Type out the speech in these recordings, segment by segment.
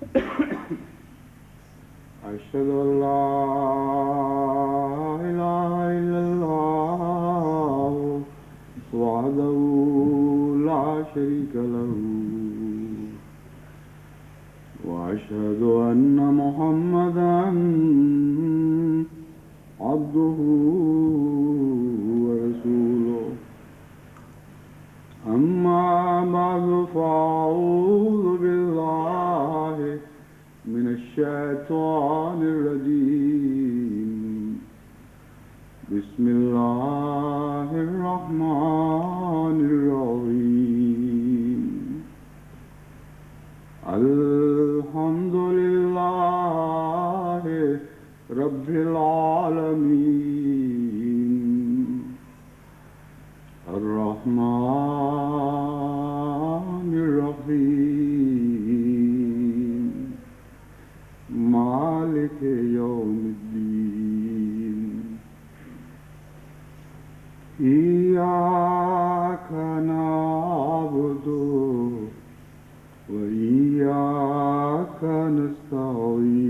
أشهد أن لا إله إلا الله وحده لا شريك له وأشهد أن محمدا عبده ورسوله أما بعد فأعوذ بالله من الشيطان الرجيم بسم الله الرحمن الرحيم الحمد لله رب العالمين الرحمن الرحيم مالك يوم الدين إياك نعبد وإياك نستعين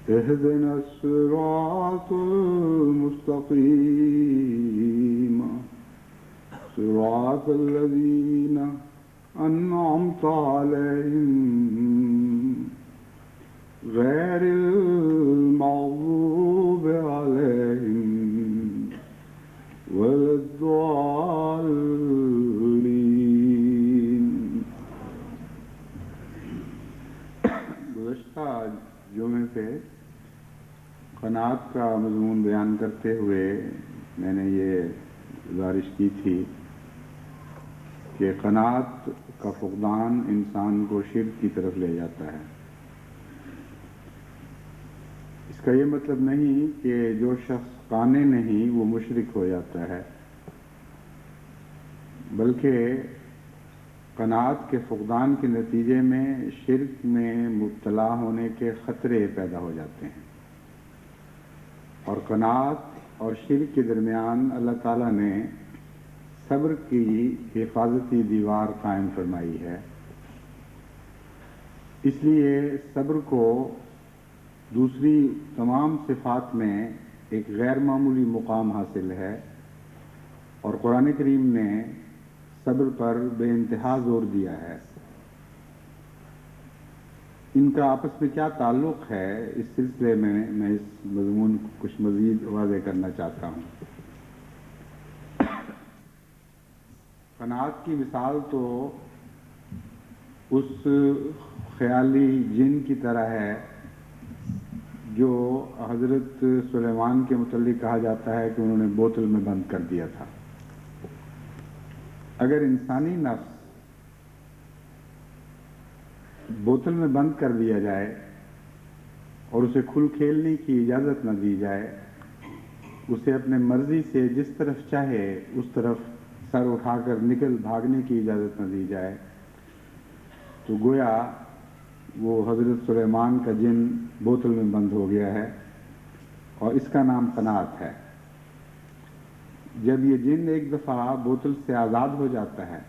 اهدنا الصراط المستقيم صراط الذين أنعمت عليهم غير المغضوب عليهم ولا الضالين. گزشتہ جمعے پہ قناعت کا مضمون بیان کرتے ہوئے میں نے یہ گزارش کی تھی کہ قناعت کا فقدان انسان کو شرک کی طرف لے جاتا ہے. اس کا یہ مطلب نہیں کہ جو شخص قانع نہیں وہ مشرک ہو جاتا ہے، بلکہ قناعت کے فقدان کے نتیجے میں شرک میں مبتلا ہونے کے خطرے پیدا ہو جاتے ہیں. اور قناعت اور شرک کے درمیان اللہ تعالیٰ نے صبر کی حفاظتی دیوار قائم فرمائی ہے. اس لیے صبر کو دوسری تمام صفات میں ایک غیر معمولی مقام حاصل ہے، اور قرآن کریم نے صبر پر بے انتہا زور دیا ہے. ان کا آپس میں کیا تعلق ہے، اس سلسلے میں میں اس مضمون کو کچھ مزید واضح کرنا چاہتا ہوں. قناعت کی مثال تو اس خیالی جن کی طرح ہے جو حضرت سلیمان کے متعلق کہا جاتا ہے کہ انہوں نے بوتل میں بند کر دیا تھا. اگر انسانی نفس بوتل میں بند کر دیا جائے اور اسے کھل کھیلنے کی اجازت نہ دی جائے، اسے اپنے مرضی سے جس طرف چاہے اس طرف سر اٹھا کر نکل بھاگنے کی اجازت نہ دی جائے، تو گویا وہ حضرت سلیمان کا جن بوتل میں بند ہو گیا ہے، اور اس کا نام قناعت ہے. جب یہ جن ایک دفعہ بوتل سے آزاد ہو جاتا ہے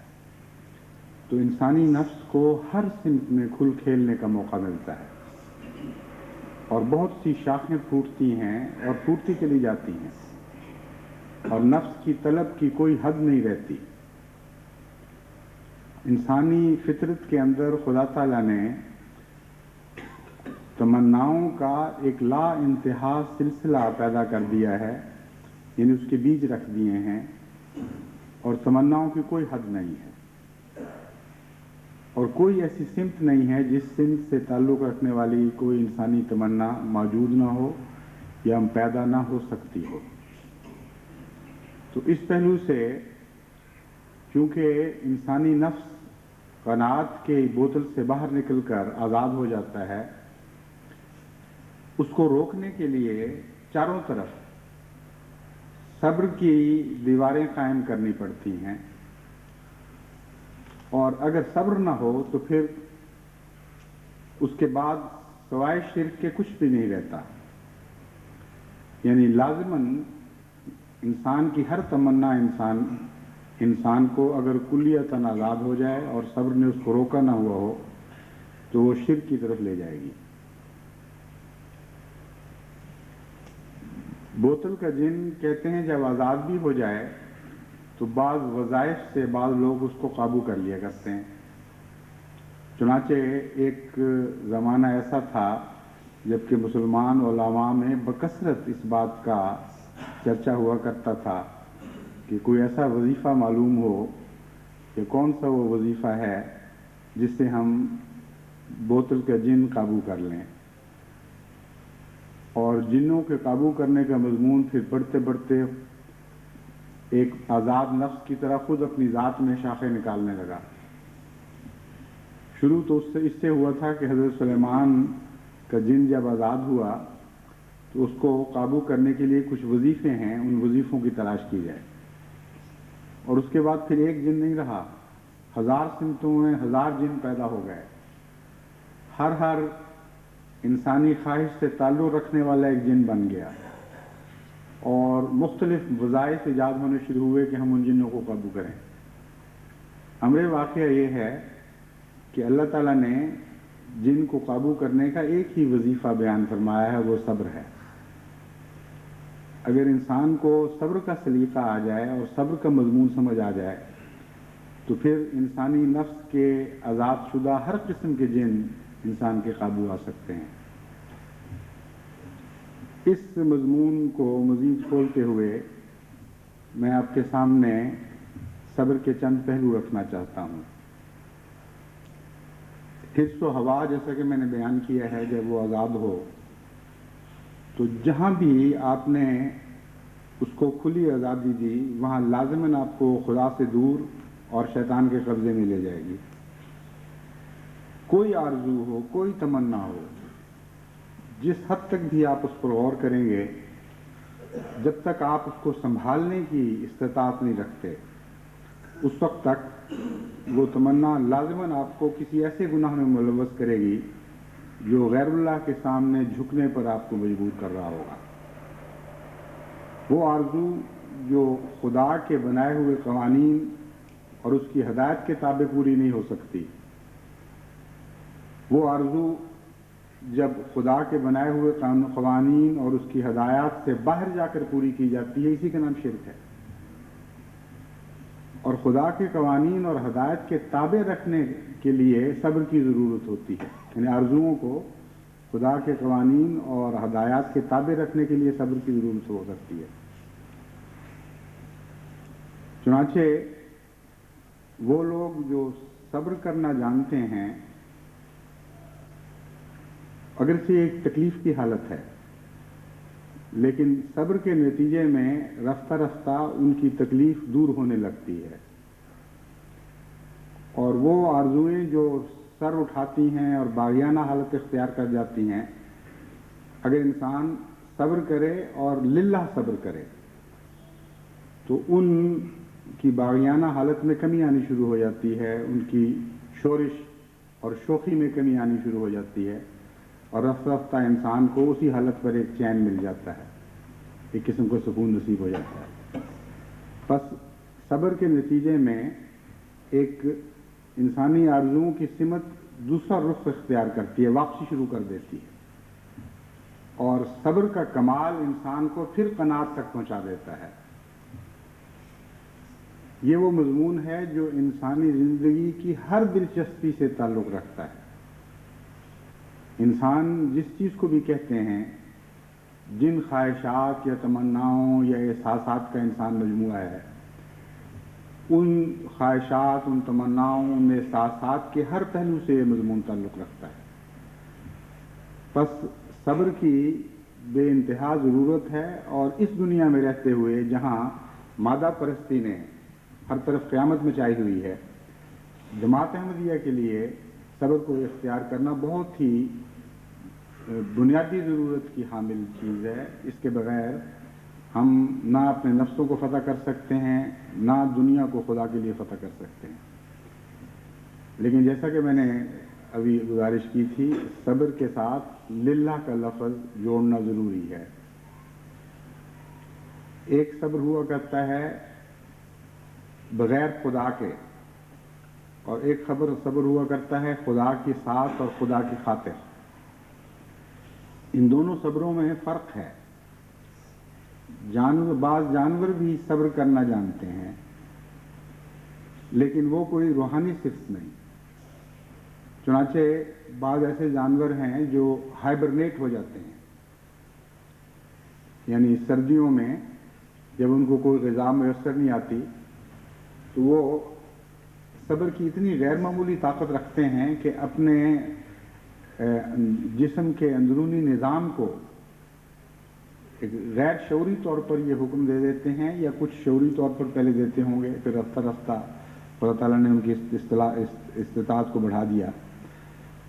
تو انسانی نفس کو ہر سمت میں کھل کھیلنے کا موقع ملتا ہے، اور بہت سی شاخیں پھوٹتی ہیں اور پھوٹتی چلی جاتی ہیں، اور نفس کی طلب کی کوئی حد نہیں رہتی. انسانی فطرت کے اندر خدا تعالیٰ نے تمناؤں کا ایک لا انتہا سلسلہ پیدا کر دیا ہے، یعنی اس کے بیج رکھ دیے ہیں، اور تمناؤں کی کوئی حد نہیں ہے، اور کوئی ایسی سمت نہیں ہے جس سمت سے تعلق رکھنے والی کوئی انسانی تمنا موجود نہ ہو یا پیدا نہ ہو سکتی ہو. تو اس پہلو سے چونکہ انسانی نفس قناعت کے بوتل سے باہر نکل کر آزاد ہو جاتا ہے، اس کو روکنے کے لیے چاروں طرف صبر کی دیواریں قائم کرنی پڑتی ہیں، اور اگر صبر نہ ہو تو پھر اس کے بعد سوائے شرک کے کچھ بھی نہیں رہتا. یعنی لازماً انسان کی ہر تمنا انسان انسان کو اگر کلیتاً آزاد ہو جائے اور صبر نے اس کو روکا نہ ہوا ہو تو وہ شرک کی طرف لے جائے گی۔ بوتل کا جن کہتے ہیں جب آزاد بھی ہو جائے تو بعض وظائف سے بعض لوگ اس کو قابو کر لیا کرتے ہیں۔ چنانچہ ایک زمانہ ایسا تھا جبکہ مسلمان علماء میں بکثرت اس بات کا چرچا ہوا کرتا تھا کہ کوئی ایسا وظیفہ معلوم ہو کہ کون سا وہ وظیفہ ہے جس سے ہم بوتل کا جن قابو کر لیں، اور جنوں کے قابو کرنے کا مضمون پھر بڑھتے بڑھتے ایک آزاد نفس کی طرح خود اپنی ذات میں شاخیں نکالنے لگا۔ شروع تو اس سے ہوا تھا کہ حضرت سلیمان کا جن جب آزاد ہوا تو اس کو قابو کرنے کے لیے کچھ وظیفے ہیں، ان وظیفوں کی تلاش کی جائے، اور اس کے بعد پھر ایک جن نہیں رہا، 1000 سمتوں میں 1000 جن پیدا ہو گئے۔ ہر انسانی خواہش سے تعلق رکھنے والا ایک جن بن گیا، اور مختلف وظائف ایجاد ہونے شروع ہوئے کہ ہم ان جنوں کو قابو کریں۔ امر واقعہ یہ ہے کہ اللہ تعالیٰ نے جن کو قابو کرنے کا ایک ہی وظیفہ بیان فرمایا ہے، وہ صبر ہے۔ اگر انسان کو صبر کا سلیقہ آ جائے اور صبر کا مضمون سمجھ آ جائے تو پھر انسانی نفس کے آزاد شدہ ہر قسم کے جن انسان کے قابو آ سکتے ہیں۔ اس مضمون کو مزید کھولتے ہوئے میں آپ کے سامنے صبر کے چند پہلو رکھنا چاہتا ہوں۔ حس و ہوا جیسا کہ میں نے بیان کیا ہے، جب وہ آزاد ہو تو جہاں بھی آپ نے اس کو کھلی آزادی دی وہاں لازماً آپ کو خدا سے دور اور شیطان کے قبضے میں لے جائے گی۔ کوئی آرزو ہو، کوئی تمنا ہو، جس حد تک بھی آپ اس پر غور کریں گے، جب تک آپ اس کو سنبھالنے کی استطاعت نہیں رکھتے اس وقت تک وہ تمنا لازماً آپ کو کسی ایسے گناہ میں ملوث کرے گی جو غیر اللہ کے سامنے جھکنے پر آپ کو مجبور کر رہا ہوگا۔ وہ آرزو جو خدا کے بنائے ہوئے قوانین اور اس کی ہدایت کے تابع پوری نہیں ہو سکتی، وہ آرزو جب خدا کے بنائے ہوئے قوانین اور اس کی ہدایات سے باہر جا کر پوری کی جاتی ہے، اسی کا نام شرک ہے۔ اور خدا کے قوانین اور ہدایت کے تابع رکھنے کے لیے صبر کی ضرورت ہوتی ہے، یعنی آرزوؤں کو خدا کے قوانین اور ہدایات کے تابع رکھنے کے لیے صبر کی ضرورت ہو سکتی ہے۔ چنانچہ وہ لوگ جو صبر کرنا جانتے ہیں، اگرچہ ایک تکلیف کی حالت ہے لیکن صبر کے نتیجے میں رفتہ رفتہ ان کی تکلیف دور ہونے لگتی ہے، اور وہ آرزوئیں جو سر اٹھاتی ہیں اور باغیانہ حالت اختیار کر جاتی ہیں، اگر انسان صبر کرے اور للہ صبر کرے تو ان کی باغیانہ حالت میں کمی آنی شروع ہو جاتی ہے، ان کی شورش اور شوخی میں کمی آنی شروع ہو جاتی ہے، اور رفتہ رفتہ انسان کو اسی حالت پر ایک چین مل جاتا ہے، ایک قسم کا سکون نصیب ہو جاتا ہے۔ پس صبر کے نتیجے میں ایک انسانی آرزوؤں کی سمت دوسرا رخ اختیار کرتی ہے، واپسی شروع کر دیتی ہے، اور صبر کا کمال انسان کو پھر قناعت تک پہنچا دیتا ہے۔ یہ وہ مضمون ہے جو انسانی زندگی کی ہر دلچسپی سے تعلق رکھتا ہے۔ انسان جس چیز کو بھی کہتے ہیں، جن خواہشات یا تمناؤں یا احساسات کا انسان مجموعہ ہے، ان خواہشات، ان تمناؤں، ان احساسات کے ہر پہلو سے یہ مضمون تعلق رکھتا ہے۔ پس صبر کی بے انتہا ضرورت ہے، اور اس دنیا میں رہتے ہوئے جہاں مادہ پرستی نے ہر طرف قیامت مچائی ہوئی ہے، جماعت احمدیہ کے لیے صبر کو اختیار کرنا بہت ہی بنیادی ضرورت کی حامل چیز ہے۔ اس کے بغیر ہم نہ اپنے نفسوں کو فتح کر سکتے ہیں، نہ دنیا کو خدا کے لیے فتح کر سکتے ہیں۔ لیکن جیسا کہ میں نے ابھی گزارش کی تھی، صبر کے ساتھ للہ کا لفظ جوڑنا ضروری ہے۔ ایک صبر ہوا کرتا ہے بغیر خدا کے، اور ایک صبر ہوا کرتا ہے خدا کے ساتھ اور خدا کی خاطر۔ ان دونوں صبروں میں فرق ہے۔ بعض جانور بھی صبر کرنا جانتے ہیں، لیکن وہ کوئی روحانی صفت نہیں۔ چنانچہ بعض ایسے جانور ہیں جو ہائبرنیٹ ہو جاتے ہیں، یعنی سردیوں میں جب ان کو کوئی غذا میسر نہیں آتی تو وہ صبر کی اتنی غیر معمولی طاقت رکھتے ہیں کہ اپنے جسم کے اندرونی نظام کو ایک غیر شعوری طور پر یہ حکم دے دیتے ہیں، یا کچھ شعوری طور پر پہلے دیتے ہوں گے، پھر رفتہ رفتہ اللہ تعالیٰ نے ان کی استطاعت کو بڑھا دیا،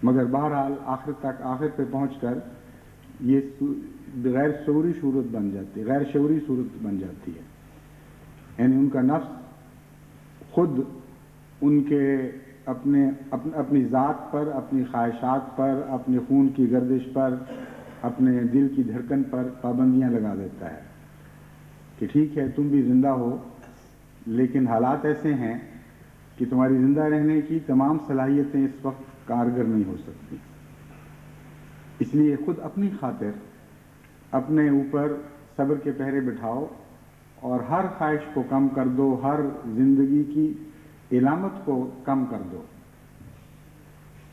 مگر بہرحال آخر پہ پہنچ کر یہ غیر شعوری صورت بن جاتی ہے، یعنی ان کا نفس خود ان کے اپنی ذات پر، اپنی خواہشات پر، اپنے خون کی گردش پر، اپنے دل کی دھڑکن پر پابندیاں لگا دیتا ہے کہ ٹھیک ہے تم بھی زندہ ہو، لیکن حالات ایسے ہیں کہ تمہاری زندہ رہنے کی تمام صلاحیتیں اس وقت کارگر نہیں ہو سکتی، اس لیے خود اپنی خاطر اپنے اوپر صبر کے پہرے بٹھاؤ اور ہر خواہش کو کم کر دو، ہر زندگی کی علامت کو کم کر دو۔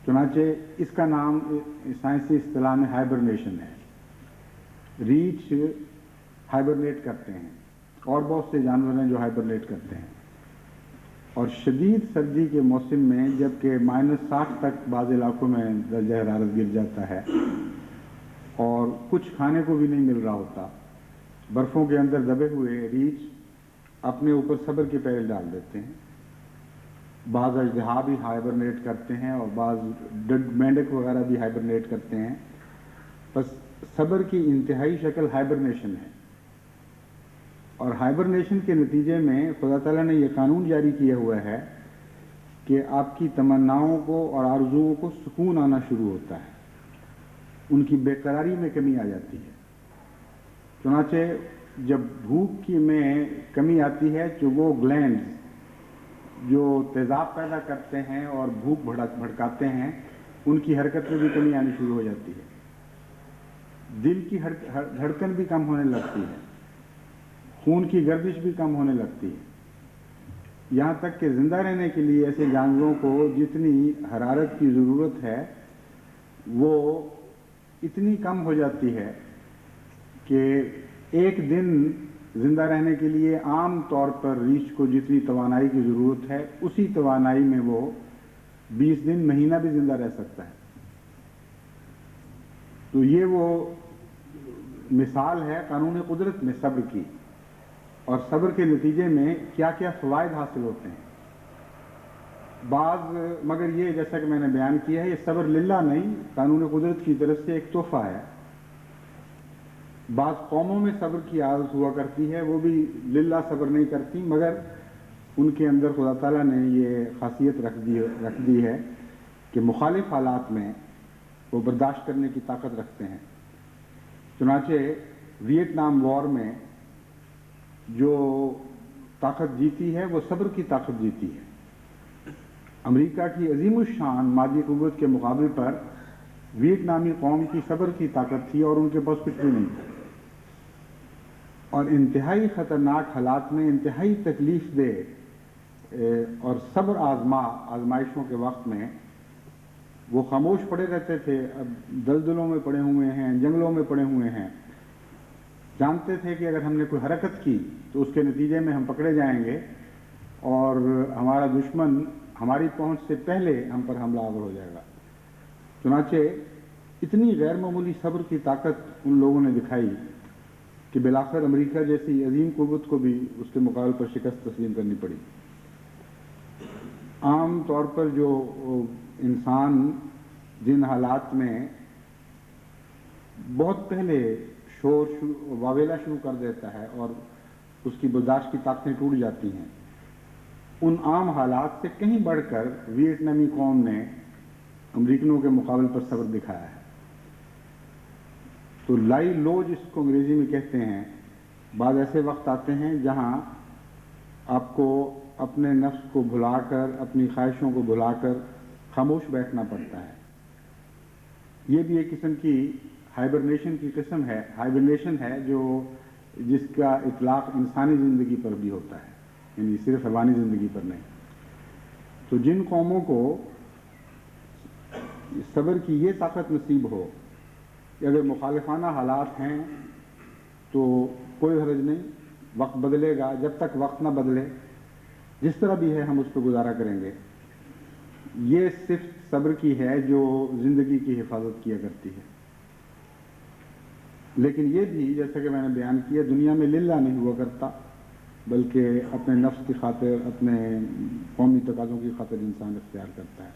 چنانچہ اس کا نام سائنسی اصطلاح میں ہائبرنیشن ہے۔ ریچھ ہائبرنیٹ کرتے ہیں، اور بہت سے جانور ہیں جو ہائبرنیٹ کرتے ہیں، اور شدید سردی کے موسم میں جبکہ -60 تک بعض علاقوں میں درجہ حرارت گر جاتا ہے اور کچھ کھانے کو بھی نہیں مل رہا ہوتا، برفوں کے اندر دبے ہوئے ریچھ اپنے اوپر صبر کے پہرے ڈال دیتے ہیں۔ بعض اژدہا بھی ہائبرنیٹ کرتے ہیں اور بعض مینڈک وغیرہ بھی ہائبرنیٹ کرتے ہیں۔ بس صبر کی انتہائی شکل ہائبرنیشن ہے، اور ہائبرنیشن کے نتیجے میں خدا تعالیٰ نے یہ قانون جاری کیا ہوا ہے کہ آپ کی تمناؤں کو اور آرزوؤں کو سکون آنا شروع ہوتا ہے، ان کی بے قراری میں کمی آ جاتی ہے۔ چنانچہ جب بھوک کی میں کمی آتی ہے تو وہ گلینڈز جو تیزاب پیدا کرتے ہیں اور بھوک بھڑکاتے ہیں، ان کی حرکت میں بھی کمی آنی شروع ہو جاتی ہے، دل کی دھڑکن بھی کم ہونے لگتی ہے، خون کی گردش بھی کم ہونے لگتی ہے، یہاں تک کہ زندہ رہنے کے لیے ایسے جانوروں کو جتنی حرارت کی ضرورت ہے وہ اتنی کم ہو جاتی ہے کہ ایک دن زندہ رہنے کے لیے عام طور پر ریچھ کو جتنی توانائی کی ضرورت ہے اسی توانائی میں وہ 20 دن، مہینہ بھی زندہ رہ سکتا ہے۔ تو یہ وہ مثال ہے قانون قدرت میں صبر کی، اور صبر کے نتیجے میں کیا کیا فوائد حاصل ہوتے ہیں۔ مگر یہ جیسا کہ میں نے بیان کیا ہے، یہ صبر للہ نہیں، قانون قدرت کی طرف سے ایک تحفہ ہے۔ بعض قوموں میں صبر کی عادت ہوا کرتی ہے، وہ بھی للہ صبر نہیں کرتی، مگر ان کے اندر خدا تعالیٰ نے یہ خاصیت رکھ دی ہے کہ مخالف حالات میں وہ برداشت کرنے کی طاقت رکھتے ہیں۔ چنانچہ ویتنام وار میں جو طاقت جیتی ہے وہ صبر کی طاقت جیتی ہے۔ امریکہ کی عظیم الشان مادی قوت کے مقابل پر ویتنامی قوم کی صبر کی طاقت تھی، اور ان کے پاس کچھ بھی نہیں تھا، اور انتہائی خطرناک حالات میں، انتہائی تکلیف دہ اور صبر آزمائشوں کے وقت میں وہ خاموش پڑے رہتے تھے۔ اب دلدلوں میں پڑے ہوئے ہیں، جنگلوں میں پڑے ہوئے ہیں، جانتے تھے کہ اگر ہم نے کوئی حرکت کی تو اس کے نتیجے میں ہم پکڑے جائیں گے اور ہمارا دشمن ہماری پہنچ سے پہلے ہم پر حملہ آور ہو جائے گا۔ چنانچہ اتنی غیر معمولی صبر کی طاقت ان لوگوں نے دکھائی کہ بالآخر امریکہ جیسی عظیم قوت کو بھی اس کے مقابلے پر شکست تسلیم کرنی پڑی۔ عام طور پر جو انسان جن حالات میں بہت پہلے واویلا شروع کر دیتا ہے اور اس کی برداشت کی طاقتیں ٹوٹ جاتی ہیں، ان عام حالات سے کہیں بڑھ کر ویتنامی قوم نے امریکنوں کے مقابلے پر صبر دکھایا ہے۔ تو لائی لو جس کو انگریزی میں کہتے ہیں، بعض ایسے وقت آتے ہیں جہاں آپ کو اپنے نفس کو بھلا کر، اپنی خواہشوں کو بھلا کر خاموش بیٹھنا پڑتا ہے۔ یہ بھی ایک قسم کی ہائبرنیشن کی قسم ہے، ہائبرنیشن ہے جس کا اطلاق انسانی زندگی پر بھی ہوتا ہے، یعنی صرف حیوانی زندگی پر نہیں۔ تو جن قوموں کو صبر کی یہ طاقت نصیب ہو کہ اگر مخالفانہ حالات ہیں تو کوئی حرج نہیں، وقت بدلے گا، جب تک وقت نہ بدلے جس طرح بھی ہے ہم اس پہ گزارا کریں گے، یہ صرف صبر کی ہے جو زندگی کی حفاظت کیا کرتی ہے۔ لیکن یہ بھی جیسا کہ میں نے بیان کیا دنیا میں للہ نہیں ہوا کرتا، بلکہ اپنے نفس کی خاطر، اپنے قومی تقاضوں کی خاطر انسان اختیار کرتا ہے۔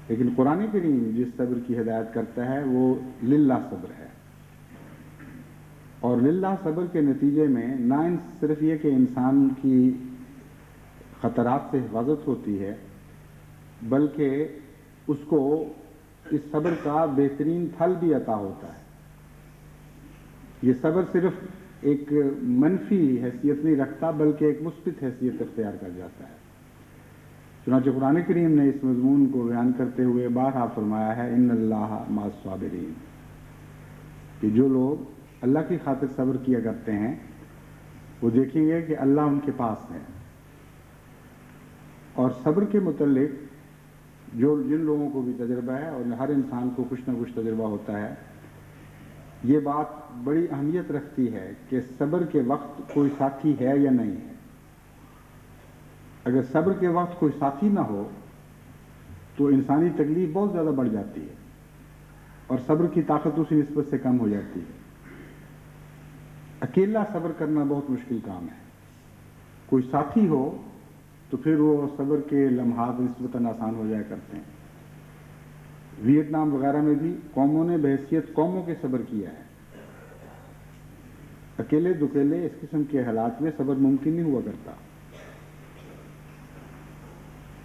لیکن قرآن کریم جس صبر کی ہدایت کرتا ہے وہ للہ صبر ہے، اور للہ صبر کے نتیجے میں نہ صرف یہ کہ انسان کی خطرات سے حفاظت ہوتی ہے، بلکہ اس کو اس صبر کا بہترین پھل بھی عطا ہوتا ہے۔ یہ صبر صرف ایک منفی حیثیت نہیں رکھتا بلکہ ایک مثبت حیثیت اختیار کر جاتا ہے۔ چنانچہ قرآن کریم نے اس مضمون کو بیان کرتے ہوئے بارہا فرمایا ہے ان اللہ مع الصابرین، کہ جو لوگ اللہ کی خاطر صبر کیا کرتے ہیں وہ دیکھیں گے کہ اللہ ان کے پاس ہے۔ اور صبر کے متعلق جن لوگوں کو بھی تجربہ ہے، اور ہر انسان کو کچھ نہ کچھ تجربہ ہوتا ہے، یہ بات بڑی اہمیت رکھتی ہے کہ صبر کے وقت کوئی ساتھی ہے یا نہیں ہے۔ اگر صبر کے وقت کوئی ساتھی نہ ہو تو انسانی تکلیف بہت زیادہ بڑھ جاتی ہے اور صبر کی طاقت اسی نسبت سے کم ہو جاتی ہے۔ اکیلا صبر کرنا بہت مشکل کام ہے، کوئی ساتھی ہو تو پھر وہ صبر کے لمحات نسبتاً آسان ہو جایا کرتے ہیں۔ ویتنام وغیرہ میں بھی قوموں نے بحیثیت قوموں کے صبر کیا ہے۔ اکیلے دکیلے اس قسم کے حالات میں صبر ممکن نہیں ہوا کرتا۔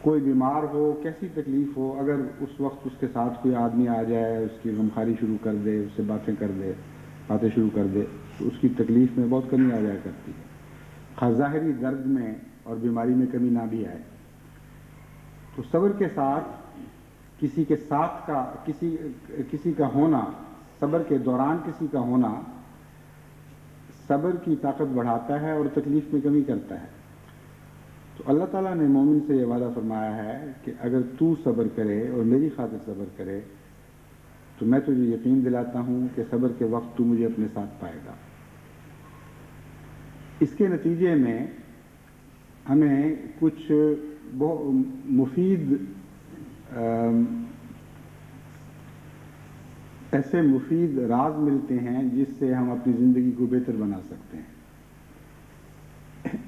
کوئی بیمار ہو، کیسی تکلیف ہو، اگر اس وقت اس کے ساتھ کوئی آدمی آ جائے، اس کی غمخواری شروع کر دے، اس سے باتیں شروع کر دے تو اس کی تکلیف میں بہت کمی آ جایا کرتی ہے، خواہ ظاہری درد میں اور بیماری میں کمی نہ بھی آئے۔ تو صبر کے ساتھ کسی کے ساتھ کا کسی کا ہونا، صبر کے دوران کسی کا ہونا صبر کی طاقت بڑھاتا ہے اور تکلیف میں کمی کرتا ہے۔ تو اللہ تعالیٰ نے مومن سے یہ وعدہ فرمایا ہے کہ اگر تو صبر کرے اور میری خاطر صبر کرے تو میں تجھے یقین دلاتا ہوں کہ صبر کے وقت تو مجھے اپنے ساتھ پائے گا۔ اس کے نتیجے میں ہمیں کچھ بہت ایسے مفید راز ملتے ہیں جس سے ہم اپنی زندگی کو بہتر بنا سکتے ہیں۔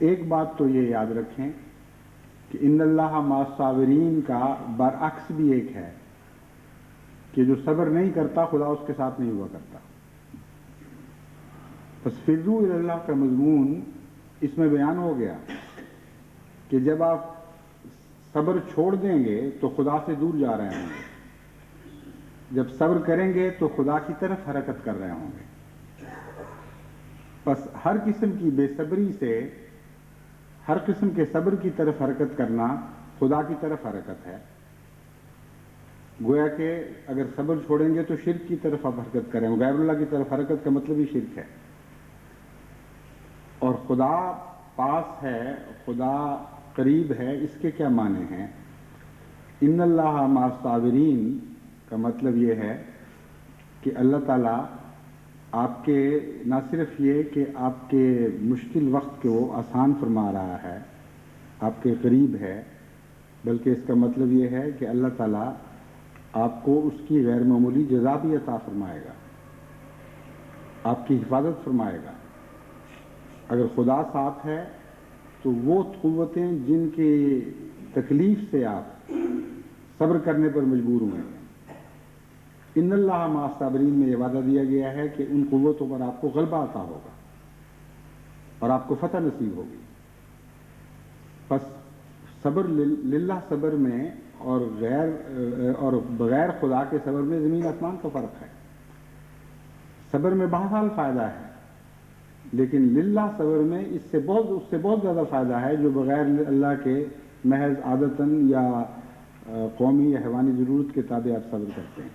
ایک بات تو یہ یاد رکھیں کہ ان اللہ مع الصابرین کا برعکس بھی ایک ہے کہ جو صبر نہیں کرتا خدا اس کے ساتھ نہیں ہوا کرتا۔ بس فروا الی اللہ کا مضمون اس میں بیان ہو گیا کہ جب آپ صبر چھوڑ دیں گے تو خدا سے دور جا رہے ہوں گے، جب صبر کریں گے تو خدا کی طرف حرکت کر رہے ہوں گے۔ بس ہر قسم کی بے صبری سے، ہر قسم کے صبر کی طرف حرکت کرنا خدا کی طرف حرکت ہے۔ گویا کہ اگر صبر چھوڑیں گے تو شرک کی طرف آپ حرکت کریں، غیر اللہ کی طرف حرکت کا مطلب ہی شرک ہے۔ اور خدا پاس ہے، خدا قریب ہے، اس کے کیا معنی ہیں؟ ان اللہ مع الصابرین کا مطلب یہ ہے کہ اللہ تعالیٰ آپ کے نہ صرف یہ کہ آپ کے مشکل وقت کو وہ آسان فرما رہا ہے، آپ کے قریب ہے، بلکہ اس کا مطلب یہ ہے کہ اللہ تعالیٰ آپ کو اس کی غیر معمولی جزا بھی عطا فرمائے گا، آپ کی حفاظت فرمائے گا۔ اگر خدا ساتھ ہے تو وہ قوتیں جن کی تکلیف سے آپ صبر کرنے پر مجبور ہوئے ہیں، ان اللہ مع الصابرین میں یہ وعدہ دیا گیا ہے کہ ان قوتوں پر آپ کو غلبہ عطا ہوگا اور آپ کو فتح نصیب ہوگی۔ بس صبر للہ صبر میں اور بغیر خدا کے صبر میں زمین آسمان کا فرق ہے۔ صبر میں بہرحال فائدہ ہے، لیکن للہ صبر میں اس سے بہت زیادہ فائدہ ہے جو بغیر اللہ کے محض عادتاً یا قومی یا حیوانی ضرورت کے تابع آپ صبر کرتے ہیں۔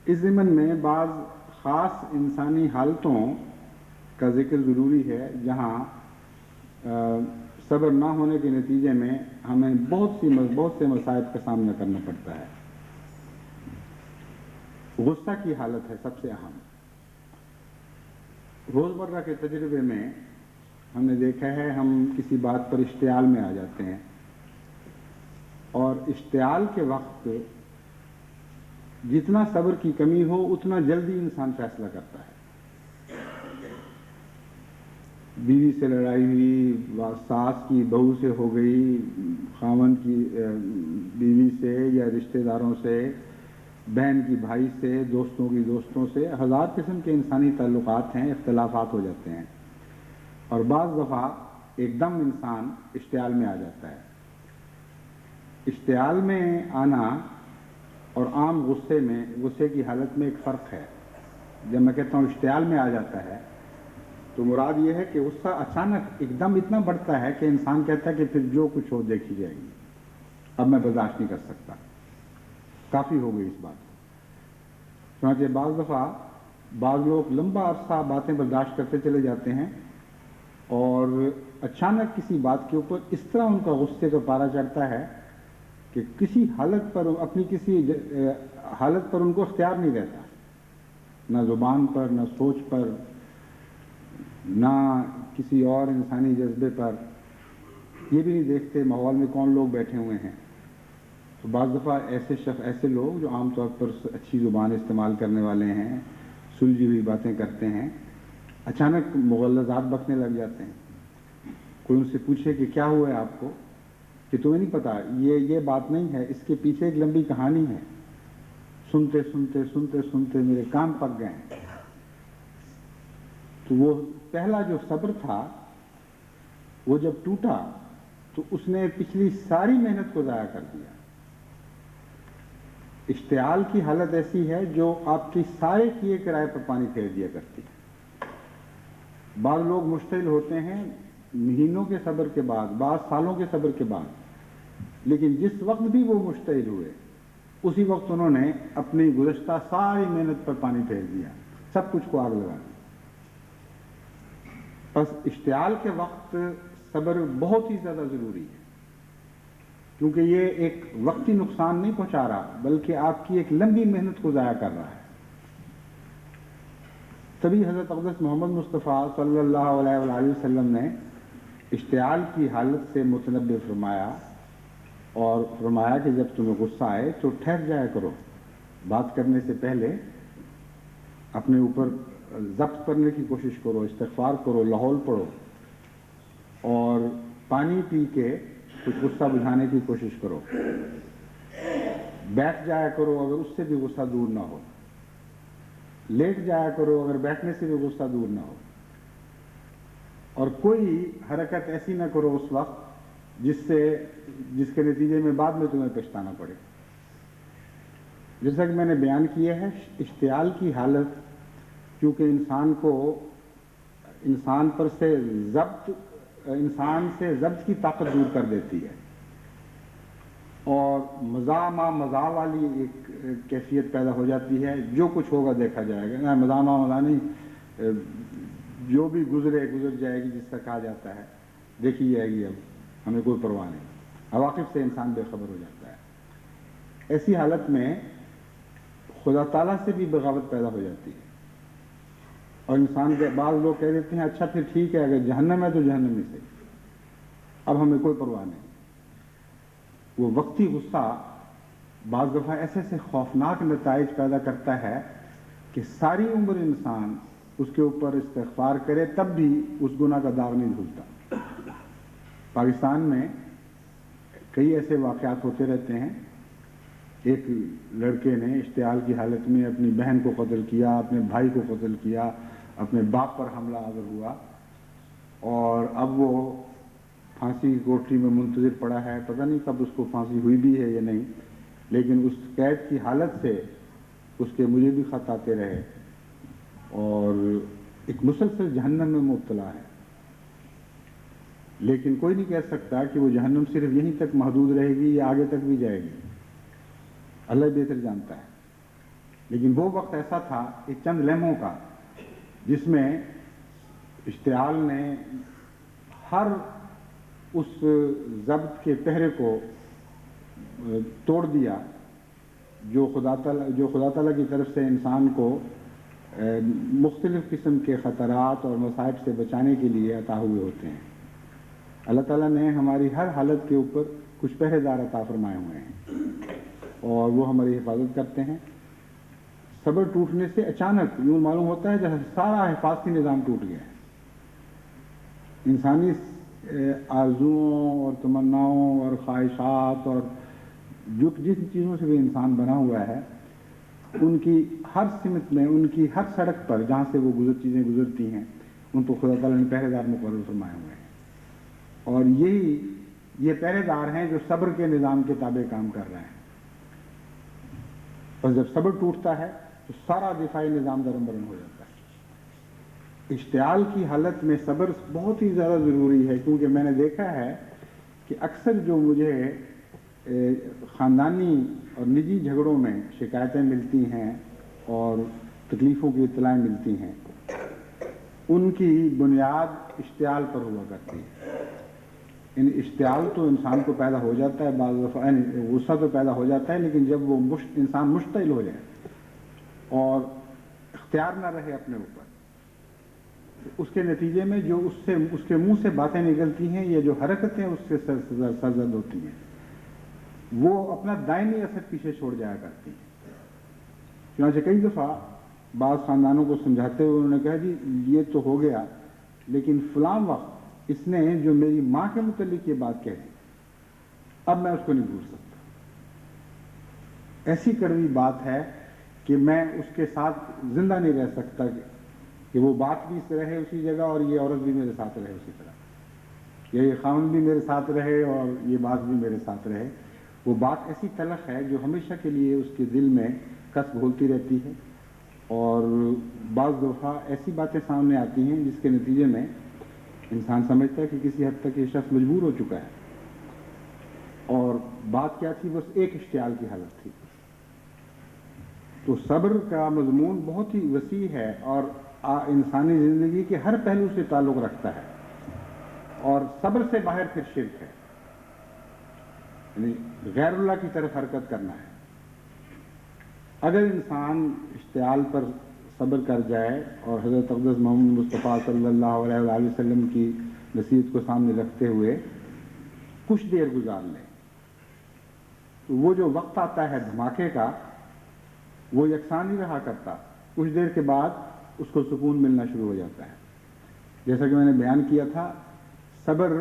اس ضمن میں بعض خاص انسانی حالتوں کا ذکر ضروری ہے جہاں صبر نہ ہونے کے نتیجے میں ہمیں بہت سے مصائب کا سامنا کرنا پڑتا ہے۔ غصہ کی حالت ہے سب سے اہم۔ روزمرہ کے تجربے میں ہم نے دیکھا ہے ہم کسی بات پر اشتعال میں آ جاتے ہیں، اور اشتعال کے وقت جتنا صبر کی کمی ہو اتنا جلدی انسان فیصلہ کرتا ہے۔ بیوی سے لڑائی ہوئی، ساس کی بہو سے ہو گئی، خاوند کی بیوی سے یا رشتہ داروں سے، بہن کی بھائی سے، دوستوں کی دوستوں سے، ہزار قسم کے انسانی تعلقات ہیں، اختلافات ہو جاتے ہیں، اور بعض دفعہ ایک دم انسان اشتعال میں آ جاتا ہے۔ اشتعال میں آنا اور عام غصے کی حالت میں ایک فرق ہے۔ جب میں کہتا ہوں اشتعال میں آ جاتا ہے تو مراد یہ ہے کہ غصہ اچانک ایک دم اتنا بڑھتا ہے کہ انسان کہتا ہے کہ پھر جو کچھ ہو دیکھی جائے گی، اب میں برداشت نہیں کر سکتا، کافی ہو گئی اس بات کو۔ چنانچہ بعض لوگ لمبا عرصہ باتیں برداشت کرتے چلے جاتے ہیں، اور اچانک کسی بات کے اوپر اس طرح ان کا غصے کا پارا چڑھتا ہے کہ کسی حالت پر ان کو اختیار نہیں رہتا، نہ زبان پر، نہ سوچ پر، نہ کسی اور انسانی جذبے پر، یہ بھی نہیں دیکھتے ماحول میں کون لوگ بیٹھے ہوئے ہیں۔ تو بعض دفعہ ایسے لوگ جو عام طور پر اچھی زبان استعمال کرنے والے ہیں، سلجھی ہوئی باتیں کرتے ہیں، اچانک مغلظات بکنے لگ جاتے ہیں۔ کوئی ان سے پوچھے کہ کیا ہوا ہے آپ کو، کہ تمہیں نہیں پتا، یہ بات نہیں ہے، اس کے پیچھے ایک لمبی کہانی ہے، سنتے سنتے میرے کان پک گئے۔ تو وہ پہلا جو صبر تھا وہ جب ٹوٹا تو اس نے پچھلی ساری محنت کو ضائع کر دیا۔ اشتعال کی حالت ایسی ہے جو آپ کی سارے کیے کرائے پر پانی پھیر دیا کرتی ہے۔ بعض لوگ مشتعل ہوتے ہیں مہینوں کے صبر کے بعد، بعض سالوں کے صبر کے بعد، لیکن جس وقت بھی وہ مشتعل ہوئے اسی وقت انہوں نے اپنی گزشتہ ساری محنت پر پانی پھیر دیا، سب کچھ کو آگ لگا دی۔ بس اشتعال کے وقت صبر بہت ہی زیادہ ضروری ہے، کیونکہ یہ ایک وقتی نقصان نہیں پہنچا رہا بلکہ آپ کی ایک لمبی محنت کو ضائع کر رہا ہے۔ تبھی حضرت اقدس محمد مصطفیٰ صلی اللہ علیہ وآلہ وسلم نے اشتعال کی حالت سے متنبہ فرمایا، اور فرمایا کہ جب تمہیں غصہ آئے تو ٹھہر جایا کرو، بات کرنے سے پہلے اپنے اوپر ضبط کرنے کی کوشش کرو، استغفار کرو، لاحول پڑھو، اور پانی پی کے کچھ غصہ بجھانے کی کوشش کرو، بیٹھ جایا کرو اگر اس سے بھی غصہ دور نہ ہو، لیٹ جایا کرو اگر بیٹھنے سے بھی غصہ دور نہ ہو، اور کوئی حرکت ایسی نہ کرو اس وقت جس کے نتیجے میں بعد میں تمہیں پچھتانا پڑے۔ جیسا کہ میں نے بیان کیا ہے، اشتعال کی حالت کیونکہ انسان سے ضبط کی طاقت دور کر دیتی ہے، اور مزاح والی ایک کیفیت پیدا ہو جاتی ہے، جو کچھ ہوگا دیکھا جائے گا، نہ مزاح نہیں، جو بھی گزر جائے گی، جس کا کہا جاتا ہے دیکھی جائے گی، اب ہمیں کوئی پرواہ نہیں، عواقب سے انسان بے خبر ہو جاتا ہے۔ ایسی حالت میں خدا تعالیٰ سے بھی بغاوت پیدا ہو جاتی ہے، اور انسان کے بعض لوگ کہہ دیتے ہیں اچھا پھر ٹھیک ہے، اگر جہنم ہے تو جہنم میں سے، اب ہمیں کوئی پرواہ نہیں۔ وہ وقتی غصہ بعض دفعہ ایسے خوفناک نتائج پیدا کرتا ہے کہ ساری عمر انسان اس کے اوپر استغفار کرے تب بھی اس گناہ کا داغ نہیں دھلتا۔ پاکستان میں کئی ایسے واقعات ہوتے رہتے ہیں۔ ایک لڑکے نے اشتعال کی حالت میں اپنی بہن کو قتل کیا، اپنے بھائی کو قتل کیا، اپنے باپ پر حملہ آور ہوا، اور اب وہ پھانسی کی کوٹری میں منتظر پڑا ہے، پتہ نہیں کب اس کو پھانسی ہوئی بھی ہے یا نہیں، لیکن اس قید کی حالت سے اس کے مجھے بھی خط آتے رہے اور ایک مسلسل جہنم میں مبتلا ہے، لیکن کوئی نہیں کہہ سکتا کہ وہ جہنم صرف یہیں تک محدود رہے گی یا آگے تک بھی جائے گی، اللہ بہتر جانتا ہے۔ لیکن وہ وقت ایسا تھا ایک چند لمحوں کا جس میں اشتعال نے ہر اس ضبط کے پہرے کو توڑ دیا جو خدا تعالیٰ کی طرف سے انسان کو مختلف قسم کے خطرات اور مصائب سے بچانے کے لیے عطا ہوئے ہوتے ہیں۔ اللہ تعالیٰ نے ہماری ہر حالت کے اوپر کچھ پہرے دار عطا فرمائے ہوئے ہیں اور وہ ہماری حفاظت کرتے ہیں۔ صبر ٹوٹنے سے اچانک یوں معلوم ہوتا ہے جیسے سارا حفاظتی نظام ٹوٹ گیا ہے۔ انسانی آرزوؤں اور تمناؤں اور خواہشات اور جن چیزوں سے بھی انسان بنا ہوا ہے، ان کی ہر سمت میں، ان کی ہر سڑک پر جہاں سے وہ چیزیں گزرتی ہیں، ان پر خدا تعالیٰ نے پہرے دار مقرر فرمائے ہوئے ہیں، اور یہ پہرے دار ہیں جو صبر کے نظام کے تابع کام کر رہے ہیں۔ اور جب صبر ٹوٹتا ہے تو سارا دفاعی نظام درمبرن ہو جاتا ہے۔ اشتعال کی حالت میں صبر بہت ہی زیادہ ضروری ہے، کیونکہ میں نے دیکھا ہے کہ اکثر جو مجھے خاندانی اور نجی جھگڑوں میں شکایتیں ملتی ہیں اور تکلیفوں کی اطلاعیں ملتی ہیں، ان کی بنیاد اشتعال پر ہوا کرتی ہے۔ یعنی اشتعال تو انسان کو پیدا ہو جاتا ہے، بعض دفعہ غصہ تو پیدا ہو جاتا ہے، لیکن جب وہ انسان مشتعل ہو جائے اور اختیار نہ رہے اپنے اوپر، اس کے نتیجے میں جو اس کے منہ سے باتیں نکلتی ہیں یا جو حرکتیں اس سے سرزد ہوتی ہیں، وہ اپنا دائمی اثر پیچھے چھوڑ جایا کرتی ہیں۔ چنانچہ کئی دفعہ بعض خاندانوں کو سمجھاتے ہوئے انہوں نے کہا جی یہ تو ہو گیا، لیکن فلاں وقت اس نے جو میری ماں کے متعلق یہ بات کہی، اب میں اس کو نہیں بھول سکتا۔ ایسی کڑوی بات ہے کہ میں اس کے ساتھ زندہ نہیں رہ سکتا کہ وہ بات بھی رہے اسی جگہ اور یہ عورت بھی میرے ساتھ رہے اسی طرح، یا یہ خاوند بھی میرے ساتھ رہے اور یہ بات بھی میرے ساتھ رہے۔ وہ بات ایسی تلخ ہے جو ہمیشہ کے لیے اس کے دل میں کس گھولتی رہتی ہے، اور بعض دفعہ ایسی باتیں سامنے آتی ہیں جس کے نتیجے میں انسان سمجھتا ہے کہ کسی حد تک یہ شخص مجبور ہو چکا ہے، اور بات کیا تھی؟ بس ایک اشتعال کی حالت تھی۔ تو صبر کا مضمون بہت ہی وسیع ہے اور انسانی زندگی کے ہر پہلو سے تعلق رکھتا ہے، اور صبر سے باہر پھر شرک ہے، یعنی غیر اللہ کی طرف حرکت کرنا ہے۔ اگر انسان اشتعال پر صبر کر جائے اور حضرت اقدس محمد مصطفیٰ صلی اللہ علیہ وآلہ وسلم کی نصیحت کو سامنے رکھتے ہوئے کچھ دیر گزار لے، تو وہ جو وقت آتا ہے دھماکے کا، وہ یکساں نہیں رہا کرتا۔ کچھ دیر کے بعد اس کو سکون ملنا شروع ہو جاتا ہے۔ جیسا کہ میں نے بیان کیا تھا، صبر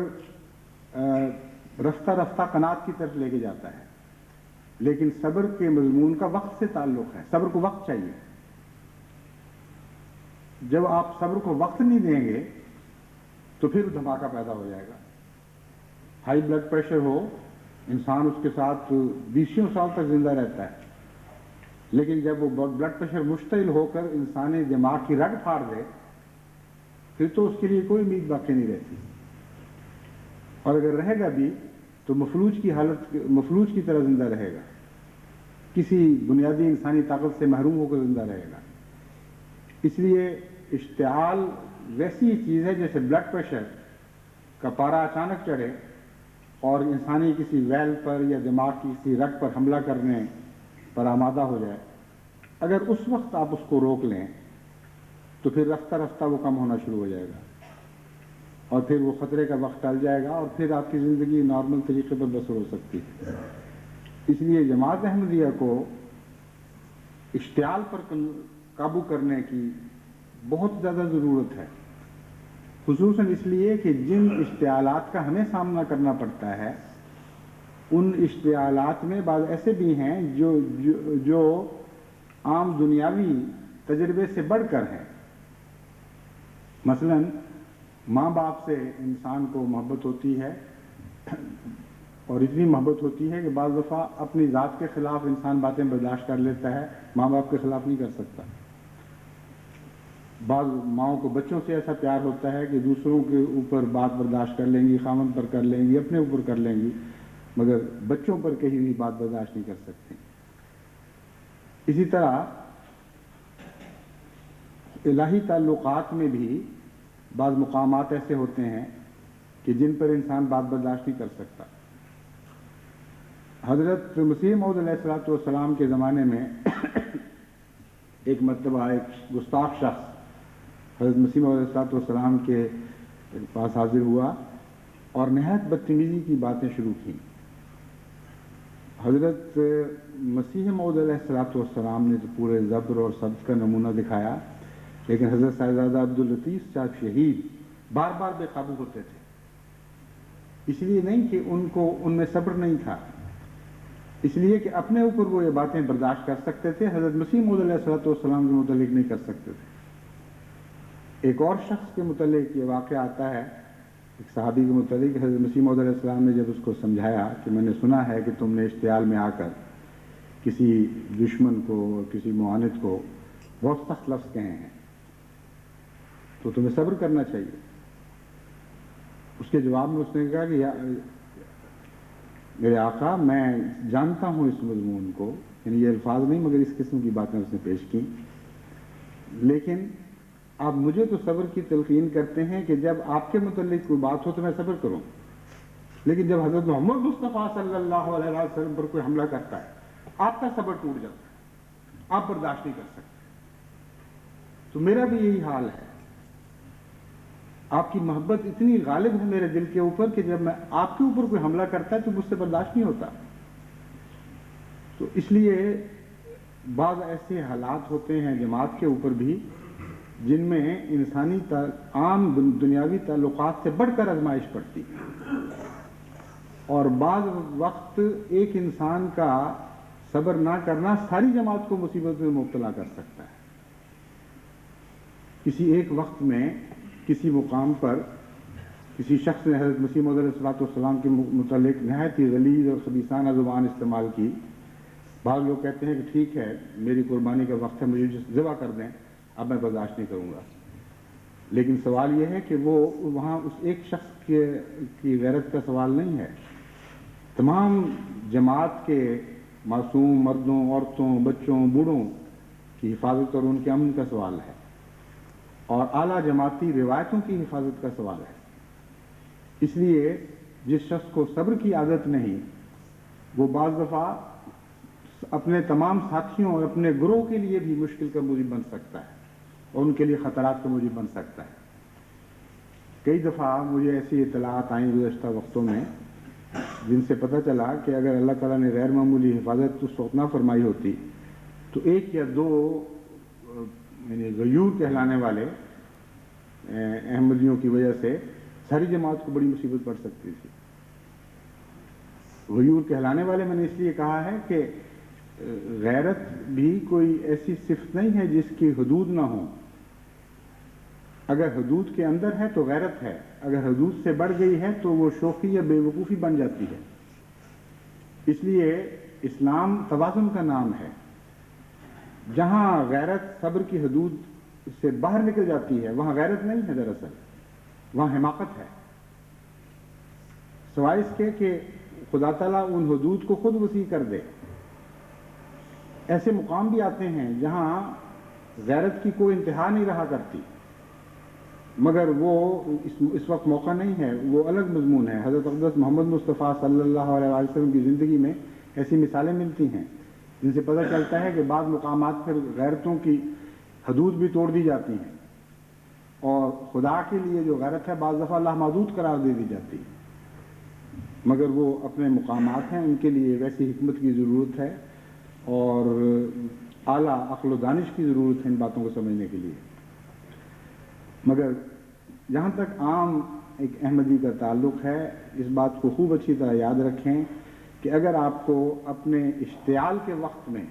رفتہ رفتہ قناعت کی طرف لے کے جاتا ہے، لیکن صبر کے مضمون کا وقت سے تعلق ہے۔ صبر کو وقت چاہیے۔ جب آپ صبر کو وقت نہیں دیں گے تو پھر دھماکہ پیدا ہو جائے گا۔ ہائی بلڈ پریشر ہو، انسان اس کے ساتھ 20 سال تک زندہ رہتا ہے، لیکن جب وہ بلڈ پریشر مشتعل ہو کر انسانی دماغ کی رگ پھاڑ دے، پھر تو اس کے لیے کوئی امید باقی نہیں رہتی، اور اگر رہے گا بھی تو مفلوج کی طرح زندہ رہے گا، کسی بنیادی انسانی طاقت سے محروم ہو کر زندہ رہے گا۔ اس لیے اشتعال ویسی چیز ہے جیسے بلڈ پریشر کا پارا اچانک چڑھے اور انسانی کسی ویل پر یا دماغ کی کسی رگ پر حملہ کرنے پر آمادہ ہو جائے۔ اگر اس وقت آپ اس کو روک لیں تو پھر رفتہ رفتہ وہ کم ہونا شروع ہو جائے گا، اور پھر وہ خطرے کا وقت ٹل جائے گا، اور پھر آپ کی زندگی نارمل طریقے پر بسر ہو سکتی ہے۔ اس لیے جماعت احمدیہ کو اشتعال پر قابو کرنے کی بہت زیادہ ضرورت ہے، خصوصاً اس لیے کہ جن اشتعالات کا ہمیں سامنا کرنا پڑتا ہے، ان اشتعالات میں بعض ایسے بھی ہیں جو عام دنیاوی تجربے سے بڑھ کر ہیں۔ مثلاً ماں باپ سے انسان کو محبت ہوتی ہے، اور اتنی محبت ہوتی ہے کہ بعض دفعہ اپنی ذات کے خلاف انسان باتیں برداشت کر لیتا ہے، ماں باپ کے خلاف نہیں کر سکتا۔ بعض ماؤں کو بچوں سے ایسا پیار ہوتا ہے کہ دوسروں کے اوپر بات برداشت کر لیں گی، خاوند پر کر لیں گی، اپنے اوپر کر لیں گی، مگر بچوں پر کہیں بھی بات برداشت نہیں کر سکتے۔ اسی طرح الہی تعلقات میں بھی بعض مقامات ایسے ہوتے ہیں کہ جن پر انسان بات برداشت نہیں کر سکتا۔ حضرت مسیح موعود علیہ السلام کے زمانے میں ایک مرتبہ ایک گستاخ شخص حضرت مسیح موعود علیہ السلام کے پاس حاضر ہوا اور نہایت بدتمیزی کی باتیں شروع کی۔ حضرت مسیح موعود علیہ السلام نے تو پورے زبر اور ثبت کا نمونہ دکھایا، لیکن حضرت صاحبزادہ عبداللطیف صاحب شہید بار بار بے قابو ہوتے تھے۔ اس لیے نہیں کہ ان میں صبر نہیں تھا، اس لیے کہ اپنے اوپر وہ یہ باتیں برداشت کر سکتے تھے، حضرت مسیح موعود علیہ السلام کے متعلق نہیں کر سکتے تھے۔ ایک اور شخص کے متعلق یہ واقعہ آتا ہے، ایک صحابی کے متعلق، حضرت مسیح موعود علیہ السلام نے جب اس کو سمجھایا کہ میں نے سنا ہے کہ تم نے اشتعال میں آ کر کسی دشمن کو، کسی معاند کو بہت سخت لفظ کہے ہیں، تو تمہیں صبر کرنا چاہیے۔ اس کے جواب میں اس نے کہا کہ میرے آقا میں جانتا ہوں اس مضمون کو، یعنی یہ الفاظ نہیں مگر اس قسم کی باتیں اس نے پیش کی، لیکن آپ مجھے تو صبر کی تلقین کرتے ہیں کہ جب آپ کے متعلق کوئی بات ہو تو میں صبر کروں، لیکن جب حضرت محمد مصطفیٰ صلی اللہ علیہ وسلم پر کوئی حملہ کرتا ہے آپ کا صبر ٹوٹ جاتا ہے، آپ برداشت نہیں کر سکتے۔ تو میرا بھی یہی حال ہے، آپ کی محبت اتنی غالب ہے میرے دل کے اوپر کہ جب میں آپ کے اوپر کوئی حملہ کرتا ہے تو مجھ سے برداشت نہیں ہوتا۔ تو اس لیے بعض ایسے حالات ہوتے ہیں جماعت کے اوپر بھی جن میں انسانی عام دنیاوی تعلقات سے بڑھ کر آزمائش پڑتی ہے، اور بعض وقت ایک انسان کا صبر نہ کرنا ساری جماعت کو مصیبت میں مبتلا کر سکتا ہے۔ کسی ایک وقت میں کسی مقام پر کسی شخص نے حضرت مسیح موعود علیہ السلام کے متعلق نہایت ہی غلیظ اور خبیثانہ زبان استعمال کی۔ بعض لوگ کہتے ہیں کہ ٹھیک ہے میری قربانی کا وقت ہے، مجھے ذبح کر دیں، اب میں برداشت نہیں کروں گا، لیکن سوال یہ ہے کہ وہ وہاں اس ایک شخص کی غیرت کا سوال نہیں ہے، تمام جماعت کے معصوم مردوں، عورتوں، بچوں، بوڑھوں کی حفاظت اور ان کے امن کا سوال ہے، اور اعلیٰ جماعتی روایتوں کی حفاظت کا سوال ہے۔ اس لیے جس شخص کو صبر کی عادت نہیں وہ بعض دفعہ اپنے تمام ساتھیوں اور اپنے گروہ کے لیے بھی مشکل کا موجب بن سکتا ہے اور ان کے لیے خطرات کا موجب بن سکتا ہے۔ کئی دفعہ مجھے ایسی اطلاعات آئیں گزشتہ وقتوں میں جن سے پتہ چلا کہ اگر اللہ تعالیٰ نے غیر معمولی حفاظت اس وقت نہ فرمائی ہوتی تو ایک یا دو یعنی غیور کہلانے والے احمدیوں کی وجہ سے ساری جماعت کو بڑی مصیبت پڑ سکتی تھی۔ غیور کہلانے والے میں نے اس لیے کہا ہے کہ غیرت بھی کوئی ایسی صفت نہیں ہے جس کی حدود نہ ہوں، اگر حدود کے اندر ہے تو غیرت ہے، اگر حدود سے بڑھ گئی ہے تو وہ شوخی یا بے وقوفی بن جاتی ہے۔ اس لیے اسلام توازن کا نام ہے، جہاں غیرت صبر کی حدود سے باہر نکل جاتی ہے وہاں غیرت نہیں ہے، دراصل وہاں حماقت ہے، سوائے اس کے کہ خدا تعالیٰ ان حدود کو خود وسیع کر دے۔ ایسے مقام بھی آتے ہیں جہاں غیرت کی کوئی انتہا نہیں رہا کرتی، مگر وہ اس وقت موقع نہیں ہے، وہ الگ مضمون ہے۔ حضرت اقدس محمد مصطفیٰ صلی اللہ علیہ وسلم کی زندگی میں ایسی مثالیں ملتی ہیں جن سے پتہ چلتا ہے کہ بعض مقامات پر غیرتوں کی حدود بھی توڑ دی جاتی ہیں، اور خدا کے لیے جو غیرت ہے بعض دفعہ لامحدود قرار دے دی جاتی ہے، مگر وہ اپنے مقامات ہیں، ان کے لیے ویسی حکمت کی ضرورت ہے اور اعلیٰ عقل و دانش کی ضرورت ہے ان باتوں کو سمجھنے کے لیے۔ مگر جہاں تک عام ایک احمدی کا تعلق ہے، اس بات کو خوب اچھی طرح یاد رکھیں کہ اگر آپ کو اپنے اشتعال کے وقت میں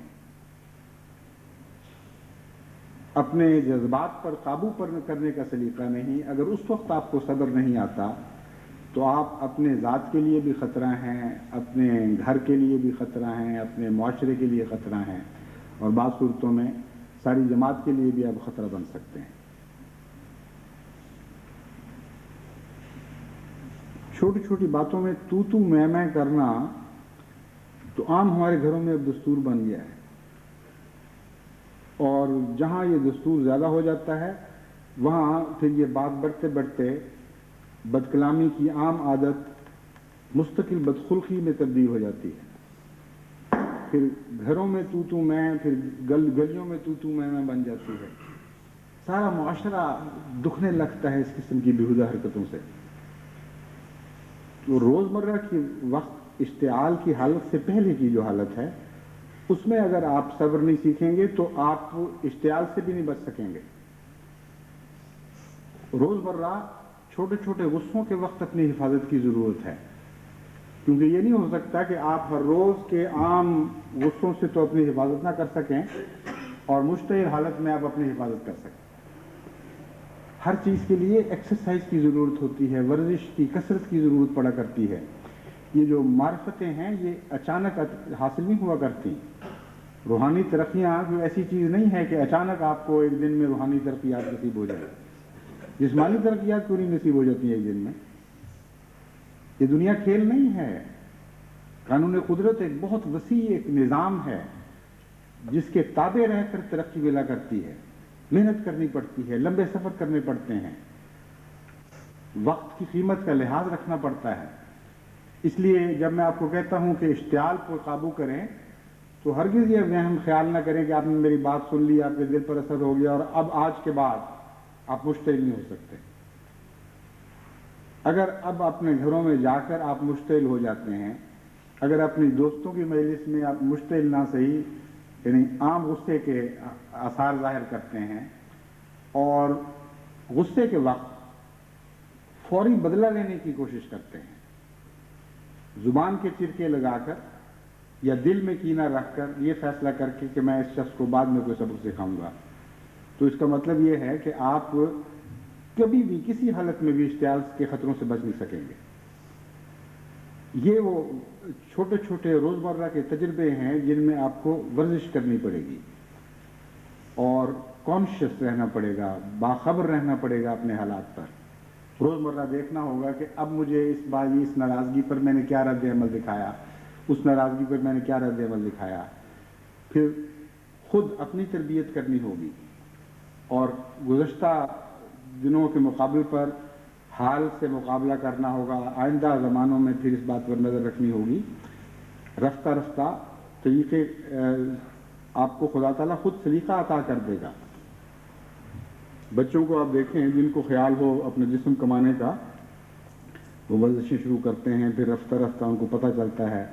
اپنے جذبات پر قابو کرنے کا سلیقہ نہیں، اگر اس وقت آپ کو صبر نہیں آتا تو آپ اپنے ذات کے لیے بھی خطرہ ہیں، اپنے گھر کے لیے بھی خطرہ ہیں، اپنے معاشرے کے لیے خطرہ ہیں، اور بعض صورتوں میں ساری جماعت کے لیے بھی آپ خطرہ بن سکتے ہیں۔ چھوٹی چھوٹی باتوں میں تو میں کرنا تو عام ہمارے گھروں میں اب دستور بن گیا ہے، اور جہاں یہ دستور زیادہ ہو جاتا ہے وہاں پھر یہ بات بڑھتے بڑھتے بد کلامی کی عام عادت مستقل بدخلقی میں تبدیل ہو جاتی ہے، پھر گھروں میں تو میں، پھر گلیوں میں تو میں بن جاتی ہے، سارا معاشرہ دکھنے لگتا ہے اس قسم کی بیہودہ حرکتوں سے۔ تو روزمرہ کی وقت اشتعال کی حالت سے پہلے کی جو حالت ہے اس میں اگر آپ صبر نہیں سیکھیں گے تو آپ اشتعال سے بھی نہیں بچ سکیں گے۔ روزمرہ چھوٹے چھوٹے غصوں کے وقت اپنی حفاظت کی ضرورت ہے، کیونکہ یہ نہیں ہو سکتا کہ آپ ہر روز کے عام غصوں سے تو اپنی حفاظت نہ کر سکیں اور مشتعل حالت میں آپ اپنی حفاظت کر سکیں۔ ہر چیز کے لیے ایکسرسائز کی ضرورت ہوتی ہے، ورزش کی، کثرت کی ضرورت پڑا کرتی ہے۔ یہ جو معرفتیں ہیں یہ اچانک حاصل نہیں ہوا کرتی۔ روحانی ترقیاں کوئی ایسی چیز نہیں ہے کہ اچانک آپ کو ایک دن میں روحانی ترقیات نصیب ہو جائے۔ جسمانی ترقیات کیوں نہیں نصیب ہو جاتی ہیں ایک دن میں؟ یہ دنیا کھیل نہیں ہے۔ قانون قدرت ایک بہت وسیع ایک نظام ہے جس کے تابع رہ کر ترقی ملا کرتی ہے، محنت کرنی پڑتی ہے، لمبے سفر کرنے پڑتے ہیں، وقت کی قیمت کا لحاظ رکھنا پڑتا ہے۔ اس لیے جب میں آپ کو کہتا ہوں کہ اشتعال کو قابو کریں تو ہرگز یہ وہم خیال نہ کریں کہ آپ نے میری بات سن لی، آپ کے دل پر اثر ہو گیا اور اب آج کے بعد آپ مشتعل نہیں ہو سکتے۔ اگر اب اپنے گھروں میں جا کر آپ مشتعل ہو جاتے ہیں، اگر اپنی دوستوں کی مجلس میں آپ مشتعل نہ صحیح یعنی عام غصے کے آثار ظاہر کرتے ہیں اور غصے کے وقت فوری بدلہ لینے کی کوشش کرتے ہیں، زبان کے چرکے لگا کر یا دل میں کینہ رکھ کر یہ فیصلہ کر کے کہ میں اس شخص کو بعد میں کوئی سبق سکھاؤں گا، تو اس کا مطلب یہ ہے کہ آپ کبھی بھی کسی حالت میں بھی اشتعال کے خطروں سے بچ نہیں سکیں گے۔ یہ وہ چھوٹے چھوٹے روزمرہ کے تجربے ہیں جن میں آپ کو ورزش کرنی پڑے گی اور کانشیس رہنا پڑے گا، باخبر رہنا پڑے گا اپنے حالات پر۔ روزمرہ دیکھنا ہوگا کہ اب مجھے اس بات اس ناراضگی پر میں نے کیا رد عمل دکھایا، اس ناراضگی پر میں نے کیا رد عمل دکھایا، پھر خود اپنی تربیت کرنی ہوگی اور گزشتہ دنوں کے مقابل پر حال سے مقابلہ کرنا ہوگا، آئندہ زمانوں میں پھر اس بات پر نظر رکھنی ہوگی۔ رفتہ رفتہ طریقے آپ کو خدا تعالیٰ خود سلیقہ عطا کر دے گا۔ بچوں کو آپ دیکھیں جن کو خیال ہو اپنے جسم کمانے کا، وہ ورزشیں شروع کرتے ہیں، پھر رفتہ رفتہ ان کو پتہ چلتا ہے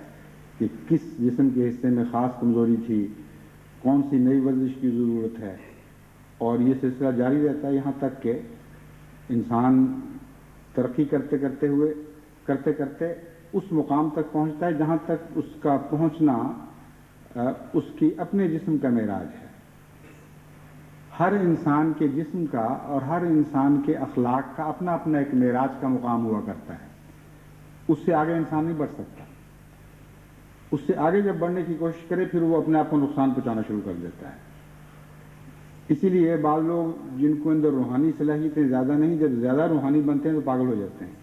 کہ کس جسم کے حصے میں خاص کمزوری تھی، کون سی نئی ورزش کی ضرورت ہے، اور یہ سلسلہ جاری رہتا ہے یہاں تک کہ انسان ترقی کرتے کرتے اس مقام تک پہنچتا ہے جہاں تک اس کا پہنچنا اس کی اپنے جسم کا معراج ہے۔ ہر انسان کے جسم کا اور ہر انسان کے اخلاق کا اپنا اپنا ایک معراج کا مقام ہوا کرتا ہے، اس سے آگے انسان نہیں بڑھ سکتا۔ اس سے آگے جب بڑھنے کی کوشش کرے پھر وہ اپنے آپ کو نقصان پہنچانا شروع کر دیتا ہے۔ اسی لیے بعض لوگ جن کو اندر روحانی صلاحیتیں زیادہ نہیں، جب زیادہ روحانی بنتے ہیں تو پاگل ہو جاتے ہیں۔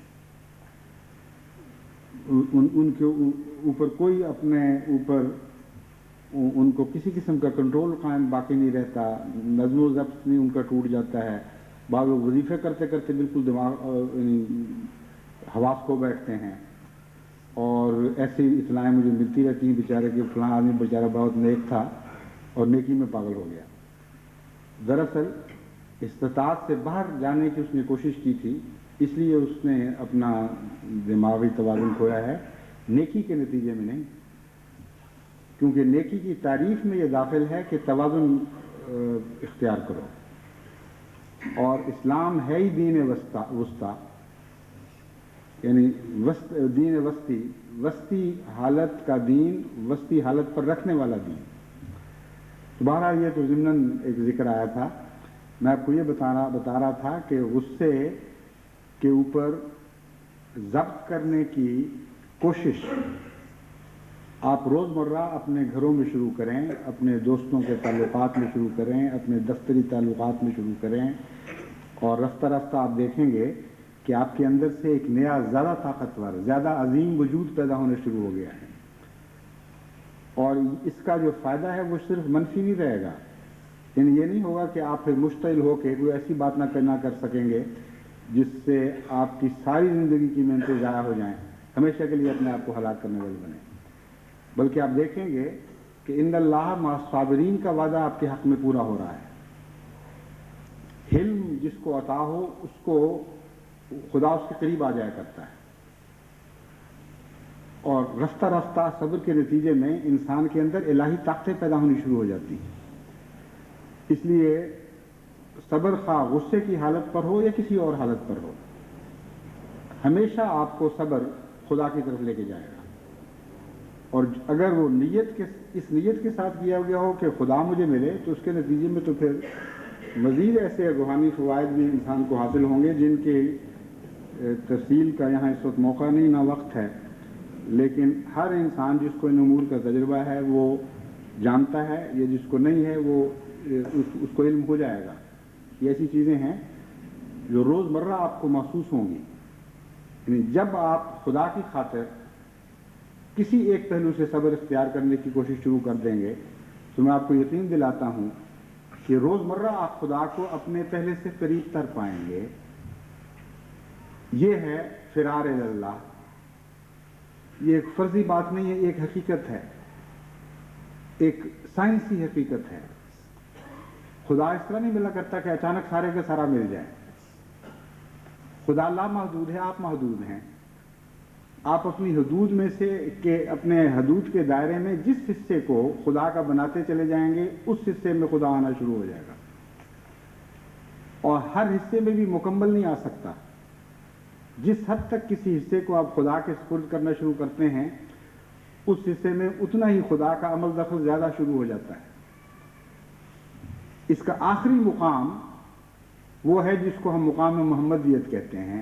ان کے اوپر کوئی اپنے اوپر ان کو کسی قسم کا کنٹرول قائم باقی نہیں رہتا، نظم و ضبط نہیں ان کا ٹوٹ جاتا ہے۔ بعض لوگ وظیفے کرتے کرتے بالکل دماغ حواس کھو بیٹھتے ہیں، اور ایسی اطلاعیں مجھے ملتی رہتی ہیں بیچارے کہ فلاں آدمی بیچارہ بہت نیک تھا اور نیکی میں پاگل ہو گیا۔ دراصل استطاعت سے باہر جانے کی اس نے کوشش کی تھی، اس لیے اس نے اپنا دماغی توازن کھویا ہے، نیکی کے نتیجے میں نہیں، کیونکہ نیکی کی تعریف میں یہ داخل ہے کہ توازن اختیار کرو، اور اسلام ہے ہی دین وسطی، یعنی دین وسطی حالت کا دین، وسطی حالت پر رکھنے والا دین۔ تو بہرحال یہ تو ضمناً ایک ذکر آیا تھا، میں آپ کو یہ بتا رہا تھا کہ غصے کے اوپر ضبط کرنے کی کوشش آپ روزمرہ اپنے گھروں میں شروع کریں، اپنے دوستوں کے تعلقات میں شروع کریں، اپنے دفتری تعلقات میں شروع کریں، اور رفتہ رفتہ آپ دیکھیں گے کہ آپ کے اندر سے ایک نیا زیادہ طاقتور زیادہ عظیم وجود پیدا ہونا شروع ہو گیا ہے، اور اس کا جو فائدہ ہے وہ صرف منفی نہیں رہے گا، یعنی یہ نہیں ہوگا کہ آپ پھر مشتعل ہو کے کوئی ایسی بات نہ کر سکیں گے جس سے آپ کی ساری زندگی کی محنتیں ضائع ہو جائیں، ہمیشہ کے لیے اپنے آپ کو ہلاک کرنے والے بنیں، بلکہ آپ دیکھیں گے کہ ان اللہ مع الصابرین کا وعدہ آپ کے حق میں پورا ہو رہا ہے۔ علم جس کو عطا ہو اس کو خدا اس کے قریب آ جایا کرتا ہے، اور رفتہ رفتہ صبر کے نتیجے میں انسان کے اندر الہی طاقتیں پیدا ہونی شروع ہو جاتی ہیں۔ اس لیے صبر خواہ غصے کی حالت پر ہو یا کسی اور حالت پر ہو، ہمیشہ آپ کو صبر خدا کی طرف لے کے جائے گا، اور اگر وہ اس نیت کے ساتھ کیا گیا ہو کہ خدا مجھے ملے، تو اس کے نتیجے میں تو پھر مزید ایسے روحانی فوائد بھی انسان کو حاصل ہوں گے جن کی تفصیل کا یہاں اس وقت موقع نہیں نہ وقت ہے، لیکن ہر انسان جس کو ان امور کا تجربہ ہے وہ جانتا ہے، یا جس کو نہیں ہے وہ اس کو علم ہو جائے گا۔ یہ ایسی چیزیں ہیں جو روز مرہ آپ کو محسوس ہوں گی، یعنی جب آپ خدا کی خاطر کسی ایک پہلو سے صبر اختیار کرنے کی کوشش شروع کر دیں گے تو میں آپ کو یقین دلاتا ہوں کہ روز مرہ آپ خدا کو اپنے پہلے سے قریب تر پائیں گے۔ یہ ہے فرار اللہ، یہ ایک فرضی بات نہیں ہے، ایک حقیقت ہے، ایک سائنسی حقیقت ہے۔ خدا اس طرح نہیں ملا کرتا کہ اچانک سارے کا سارا مل جائے۔ خدا لامحدود ہے، آپ محدود ہیں۔ آپ اپنی حدود میں سے اپنے حدود کے دائرے میں جس حصے کو خدا کا بناتے چلے جائیں گے اس حصے میں خدا آنا شروع ہو جائے گا، اور ہر حصے میں بھی مکمل نہیں آ سکتا۔ جس حد تک کسی حصے کو آپ خدا کے سپرد کرنا شروع کرتے ہیں اس حصے میں اتنا ہی خدا کا عمل دخل زیادہ شروع ہو جاتا ہے۔ اس کا آخری مقام وہ ہے جس کو ہم مقام محمدیت کہتے ہیں۔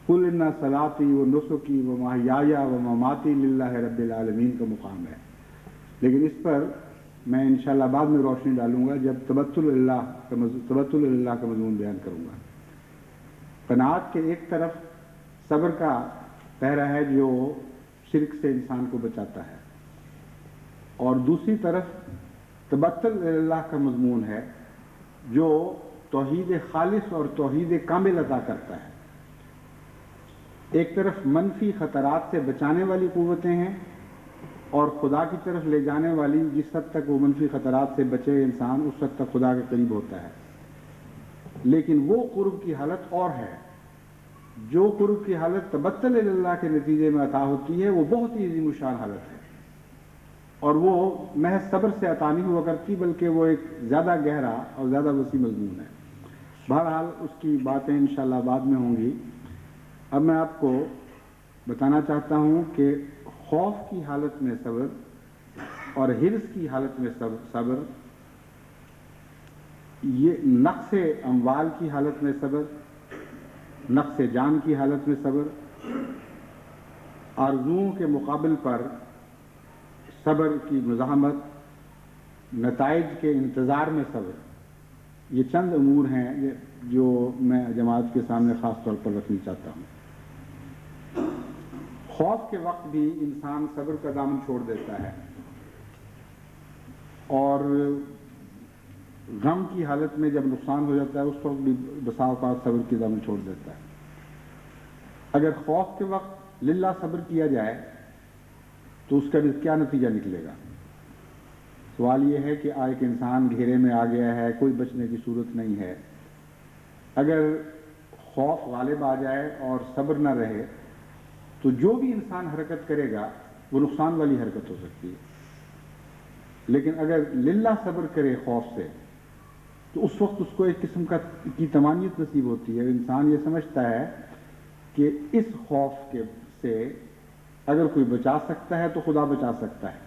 قل ان صلاتی و نسکی و محیای و مماتی للہ رب العالمین کا مقام ہے، لیکن اس پر میں انشاءاللہ بعد میں روشنی ڈالوں گا جب تبتل اللہ کا مضمون بیان کروں گا۔ قناعت کے ایک طرف صبر کا پہرا ہے جو شرک سے انسان کو بچاتا ہے، اور دوسری طرف تبتل اللہ کا مضمون ہے جو توحید خالص اور توحید کامل عطا کرتا ہے۔ ایک طرف منفی خطرات سے بچانے والی قوتیں ہیں اور خدا کی طرف لے جانے والی، جس حد تک وہ منفی خطرات سے بچے انسان اس حد تک خدا کے قریب ہوتا ہے۔ لیکن وہ قرب کی حالت اور ہے، جو قرب کی حالت تبتل اللہ کے نتیجے میں عطا ہوتی ہے وہ بہت ہی عظیم الشان حالت ہے، اور وہ محض صبر سے عطا نہیں ہوا کرتی بلکہ وہ ایک زیادہ گہرا اور زیادہ وسیع مضمون ہے۔ بہرحال اس کی باتیں انشاءاللہ بعد میں ہوں گی۔ اب میں آپ کو بتانا چاہتا ہوں کہ خوف کی حالت میں صبر اور حرص کی حالت میں صبر، یہ نقص اموال کی حالت میں صبر، نقص جان کی حالت میں صبر، آرزوؤں کے مقابل پر صبر کی مزاحمت، نتائج کے انتظار میں صبر، یہ چند امور ہیں جو میں جماعت کے سامنے خاص طور پر رکھنا چاہتا ہوں۔ خوف کے وقت بھی انسان صبر کا دامن چھوڑ دیتا ہے، اور غم کی حالت میں جب نقصان ہو جاتا ہے اس وقت بھی بسا اوقات صبر کی دامن چھوڑ دیتا ہے۔ اگر خوف کے وقت للہ صبر کیا جائے تو اس کا کیا نتیجہ نکلے گا؟ سوال یہ ہے کہ ایک انسان گھیرے میں آ گیا ہے، کوئی بچنے کی صورت نہیں ہے۔ اگر خوف غالب آ جائے اور صبر نہ رہے تو جو بھی انسان حرکت کرے گا وہ نقصان والی حرکت ہو سکتی ہے، لیکن اگر للہ صبر کرے خوف سے تو اس وقت اس کو ایک قسم کی طمانینت نصیب ہوتی ہے۔ انسان یہ سمجھتا ہے کہ اس خوف سے اگر کوئی بچا سکتا ہے تو خدا بچا سکتا ہے،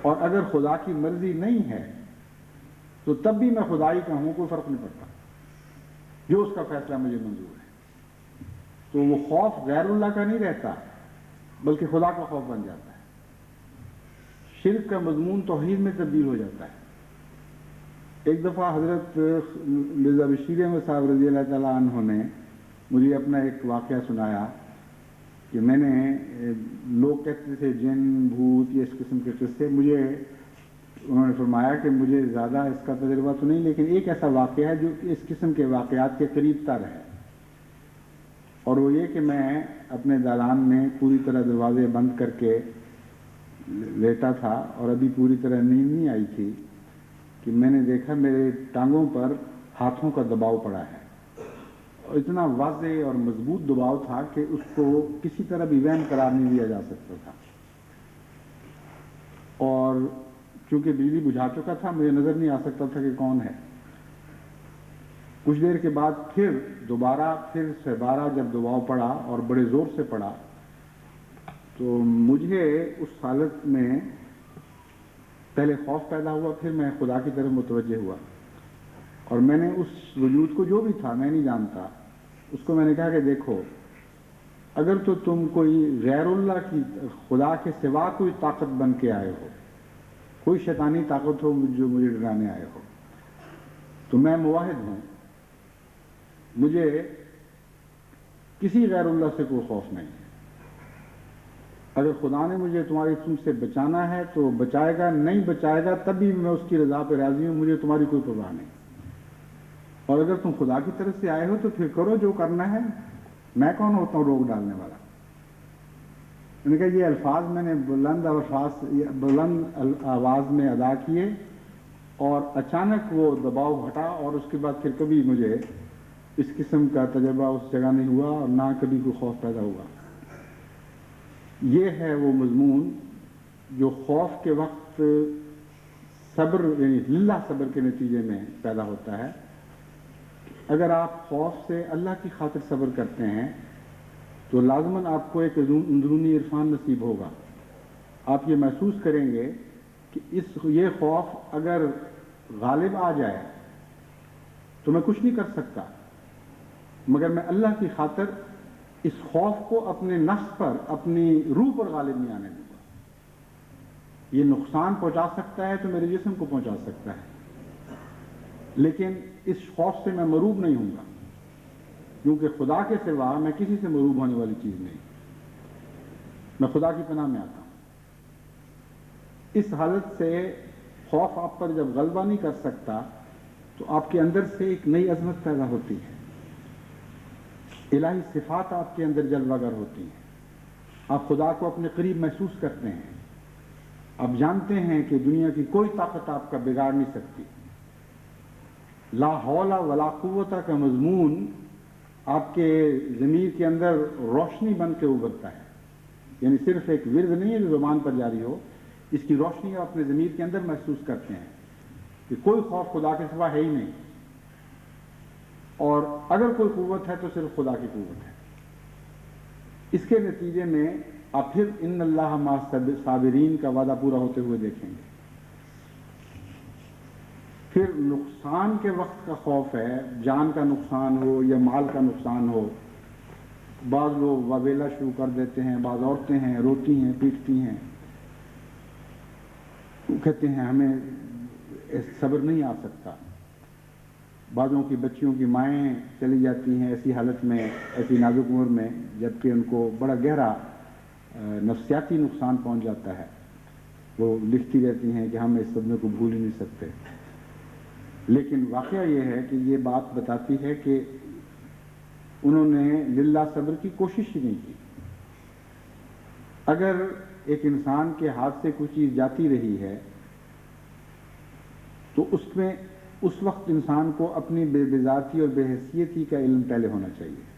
اور اگر خدا کی مرضی نہیں ہے تو تب بھی میں خدائی کا ہوں، کوئی فرق نہیں پڑتا، جو اس کا فیصلہ مجھے منظور ہے۔ تو وہ خوف غیر اللہ کا نہیں رہتا بلکہ خدا کا خوف بن جاتا ہے۔ شرک کا مضمون توحید میں تبدیل ہو جاتا ہے۔ ایک دفعہ حضرت مرزا بشیر احمد صاحب رضی اللہ تعالیٰ عنہ نے مجھے اپنا ایک واقعہ سنایا کہ میں نے لوگ کہتے تھے جن بھوت یا اس قسم کے قصے، مجھے انہوں نے فرمایا کہ مجھے زیادہ اس کا تجربہ تو نہیں، لیکن ایک ایسا واقعہ ہے جو اس قسم کے واقعات کے قریب تر ہے، اور وہ یہ کہ میں اپنے دالان میں پوری طرح دروازے بند کر کے لیٹا تھا اور ابھی پوری طرح نیند نہیں آئی تھی کہ میں نے دیکھا میرے ٹانگوں پر ہاتھوں کا دباؤ پڑا ہے، اور اتنا واضح اور مضبوط دباؤ تھا کہ اس کو کسی طرح بھی وہم قرار نہیں دیا جا سکتا تھا، اور چونکہ بجلی بجھا چکا تھا مجھے نظر نہیں آ سکتا تھا کہ کون ہے۔ کچھ دیر کے بعد پھر سے بارہ جب دباؤ پڑا اور بڑے زور سے پڑا تو مجھے اس حالت میں پہلے خوف پیدا ہوا، پھر میں خدا کی طرف متوجہ ہوا، اور میں نے اس وجود کو جو بھی تھا میں نہیں جانتا، اس کو میں نے کہا کہ دیکھو، اگر تو تم کوئی غیر اللہ کی خدا کے سوا کوئی طاقت بن کے آئے ہو، کوئی شیطانی طاقت ہو جو مجھے ڈرانے آئے ہو، تو میں موحد ہوں، مجھے کسی غیر اللہ سے کوئی خوف نہیں ہے۔ اگر خدا نے مجھے تم سے بچانا ہے تو بچائے گا، نہیں بچائے گا تب بھی میں اس کی رضا پہ راضی ہوں، مجھے تمہاری کوئی پرواہ نہیں، اور اگر تم خدا کی طرف سے آئے ہو تو پھر کرو جو کرنا ہے، میں کون ہوتا ہوں روک ڈالنے والا۔ میں نے کہا یہ الفاظ میں نے بلند آواز میں ادا کیے، اور اچانک وہ دباؤ ہٹا، اور اس کے بعد پھر کبھی مجھے اس قسم کا تجربہ اس جگہ نہیں ہوا، اور نہ کبھی کوئی خوف پیدا ہوا۔ یہ ہے وہ مضمون جو خوف کے وقت صبر یعنی للہ صبر کے نتیجے میں پیدا ہوتا ہے۔ اگر آپ خوف سے اللہ کی خاطر صبر کرتے ہیں تو لازماً آپ کو ایک اندرونی عرفان نصیب ہوگا، آپ یہ محسوس کریں گے کہ یہ خوف اگر غالب آ جائے تو میں کچھ نہیں کر سکتا، مگر میں اللہ کی خاطر اس خوف کو اپنے نفس پر، اپنی روح پر غالب نہیں آنے دوں گا۔ یہ نقصان پہنچا سکتا ہے تو میرے جسم کو پہنچا سکتا ہے، لیکن اس خوف سے میں مروب نہیں ہوں گا، کیونکہ خدا کے سوا میں کسی سے مروب ہونے والی چیز نہیں، میں خدا کی پناہ میں آتا ہوں۔ اس حالت سے خوف آپ پر جب غلبہ نہیں کر سکتا تو آپ کے اندر سے ایک نئی عظمت پیدا ہوتی ہے، الہی صفات آپ کے اندر جلوہ گر ہوتی ہیں، آپ خدا کو اپنے قریب محسوس کرتے ہیں، آپ جانتے ہیں کہ دنیا کی کوئی طاقت آپ کا بگاڑ نہیں سکتی۔ لا حول ولا قوت کا مضمون آپ کے ضمیر کے اندر روشنی بن کے ابھرتا ہے، یعنی صرف ایک ورد نہیں ہے جو زبان پر جاری ہو، اس کی روشنی آپ اپنے ضمیر کے اندر محسوس کرتے ہیں کہ کوئی خوف خدا کے سوا ہے ہی نہیں، اور اگر کوئی قوت ہے تو صرف خدا کی قوت ہے۔ اس کے نتیجے میں آپ پھر ان اللہ مع صابرین کا وعدہ پورا ہوتے ہوئے دیکھیں گے۔ پھر نقصان کے وقت کا خوف ہے، جان کا نقصان ہو یا مال کا نقصان ہو، بعض لوگ واویلا شروع کر دیتے ہیں، بعض عورتیں ہیں روتی ہیں پیٹتی ہیں، کہتے ہیں ہمیں صبر نہیں آ سکتا۔ بعضوں کی بچیوں کی مائیں چلی جاتی ہیں ایسی حالت میں، ایسی نازک عمر میں، جبکہ ان کو بڑا گہرا نفسیاتی نقصان پہنچ جاتا ہے، وہ لکھتی رہتی ہیں کہ ہم اس صدمے کو بھول ہی نہیں سکتے۔ لیکن واقعہ یہ ہے کہ یہ بات بتاتی ہے کہ انہوں نے للہ صبر کی کوشش ہی نہیں کی۔ اگر ایک انسان کے ہاتھ سے کوئی چیز جاتی رہی ہے تو اس میں اس وقت انسان کو اپنی بے بذاتی اور بے حیثیتی کا علم پہلے ہونا چاہیے۔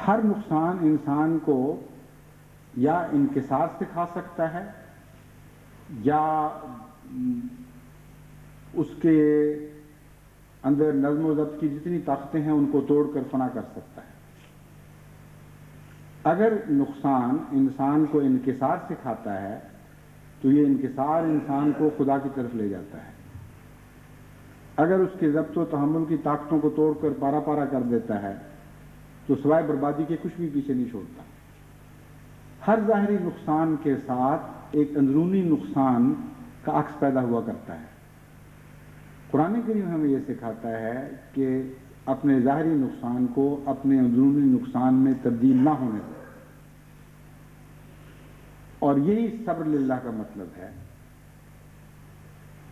ہر نقصان انسان کو یا انکسار سکھا سکتا ہے یا اس کے اندر نظم و ضبط کی جتنی طاقتیں ہیں ان کو توڑ کر فنا کر سکتا ہے۔ اگر نقصان انسان کو انکسار سکھاتا ہے تو یہ انکسار انسان کو خدا کی طرف لے جاتا ہے۔ اگر اس کے ضبط و تحمل کی طاقتوں کو توڑ کر پارا پارا کر دیتا ہے تو سوائے بربادی کے کچھ بھی پیچھے نہیں چھوڑتا۔ ہر ظاہری نقصان کے ساتھ ایک اندرونی نقصان کا عکس پیدا ہوا کرتا ہے۔ قرآن کریم ہمیں یہ سکھاتا ہے کہ اپنے ظاہری نقصان کو اپنے اندرونی نقصان میں تبدیل نہ ہونے دیں. اور یہی صبر للہ کا مطلب ہے.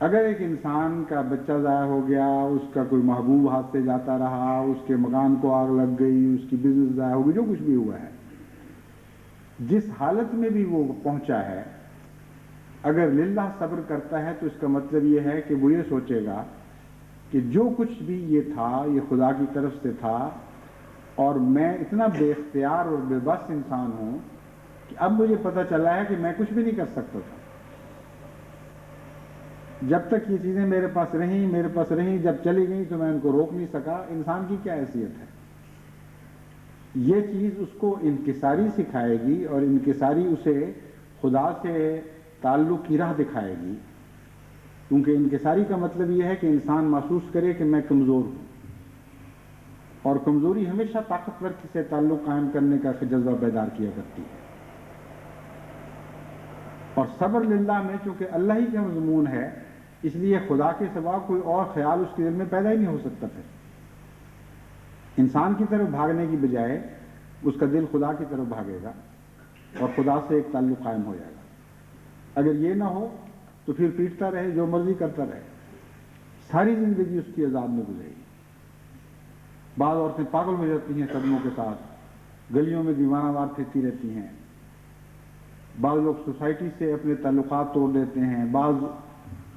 اگر ایک انسان کا بچہ ضائع ہو گیا، اس کا کوئی محبوب ہاتھ سے جاتا رہا، اس کے مکان کو آگ لگ گئی، اس کی بزنس ضائع ہو گئی، جو کچھ بھی ہوا ہے، جس حالت میں بھی وہ پہنچا ہے، اگر للہ صبر کرتا ہے تو اس کا مطلب یہ ہے کہ وہ یہ سوچے گا کہ جو کچھ بھی یہ تھا یہ خدا کی طرف سے تھا، اور میں اتنا بے اختیار اور بے بس انسان ہوں کہ اب مجھے پتہ چلا ہے کہ میں کچھ بھی نہیں کر سکتا تھا. جب تک یہ چیزیں میرے پاس رہیں، جب چلی گئیں تو میں ان کو روک نہیں سکا. انسان کی کیا حیثیت ہے؟ یہ چیز اس کو انکساری سکھائے گی، اور انکساری اسے خدا سے تعلق کی راہ دکھائے گی. کیونکہ انکساری کا مطلب یہ ہے کہ انسان محسوس کرے کہ میں کمزور ہوں، اور کمزوری ہمیشہ طاقتور سے تعلق قائم کرنے کا جذبہ بیدار کیا کرتی ہے. اور صبر للہ میں چونکہ اللہ ہی کا مضمون ہے، اس لیے خدا کے سوا کوئی اور خیال اس کے دل میں پیدا ہی نہیں ہو سکتا. پھر انسان کی طرف بھاگنے کی بجائے اس کا دل خدا کی طرف بھاگے گا اور خدا سے ایک تعلق قائم ہو جائے گا. اگر یہ نہ ہو تو پھر پیٹتا رہے، جو مرضی کرتا رہے، ساری زندگی اس کی عذاب میں گزرے گی. بعض عورتیں پاگل ہو جاتی ہیں قدموں کے ساتھ، گلیوں میں دیوانہ وار پھرتی رہتی ہیں. بعض لوگ سوسائٹی سے اپنے تعلقات توڑ دیتے ہیں، بعض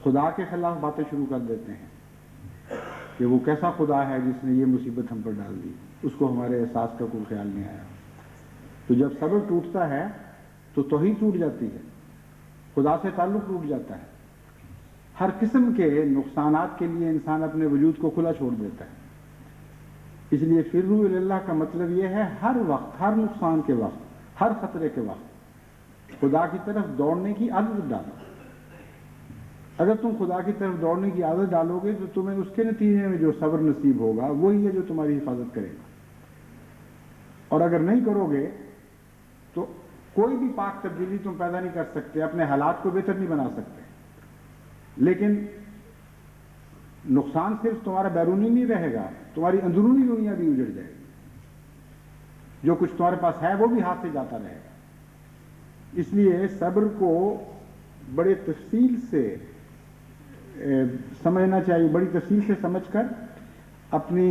خدا کے خلاف باتیں شروع کر دیتے ہیں کہ وہ کیسا خدا ہے جس نے یہ مصیبت ہم پر ڈال دی، اس کو ہمارے احساس کا کوئی خیال نہیں آیا. تو جب صبر ٹوٹتا ہے تو توحید ٹوٹ جاتی ہے، خدا سے تعلق ٹوٹ جاتا ہے. ہر قسم کے نقصانات کے لیے انسان اپنے وجود کو کھلا چھوڑ دیتا ہے. اس لیے فروا الی اللہ کا مطلب یہ ہے ہر وقت، ہر نقصان کے وقت، ہر خطرے کے وقت خدا کی طرف دوڑنے کی عادت ڈالو. اگر تم خدا کی طرف دوڑنے کی عادت ڈالو گے تو تمہیں اس کے نتیجے میں جو صبر نصیب ہوگا وہی ہے جو تمہاری حفاظت کرے گا. اور اگر نہیں کرو گے تو کوئی بھی پاک تبدیلی تم پیدا نہیں کر سکتے، اپنے حالات کو بہتر نہیں بنا سکتے. لیکن نقصان صرف تمہارا بیرونی نہیں رہے گا، تمہاری اندرونی دنیا بھی اجڑ جائے گی. جو کچھ تمہارے پاس ہے وہ بھی ہاتھ سے جاتا رہے گا. اس لیے صبر کو بڑے تفصیل سے سمجھنا چاہیے، بڑی تفصیل سے سمجھ کر اپنی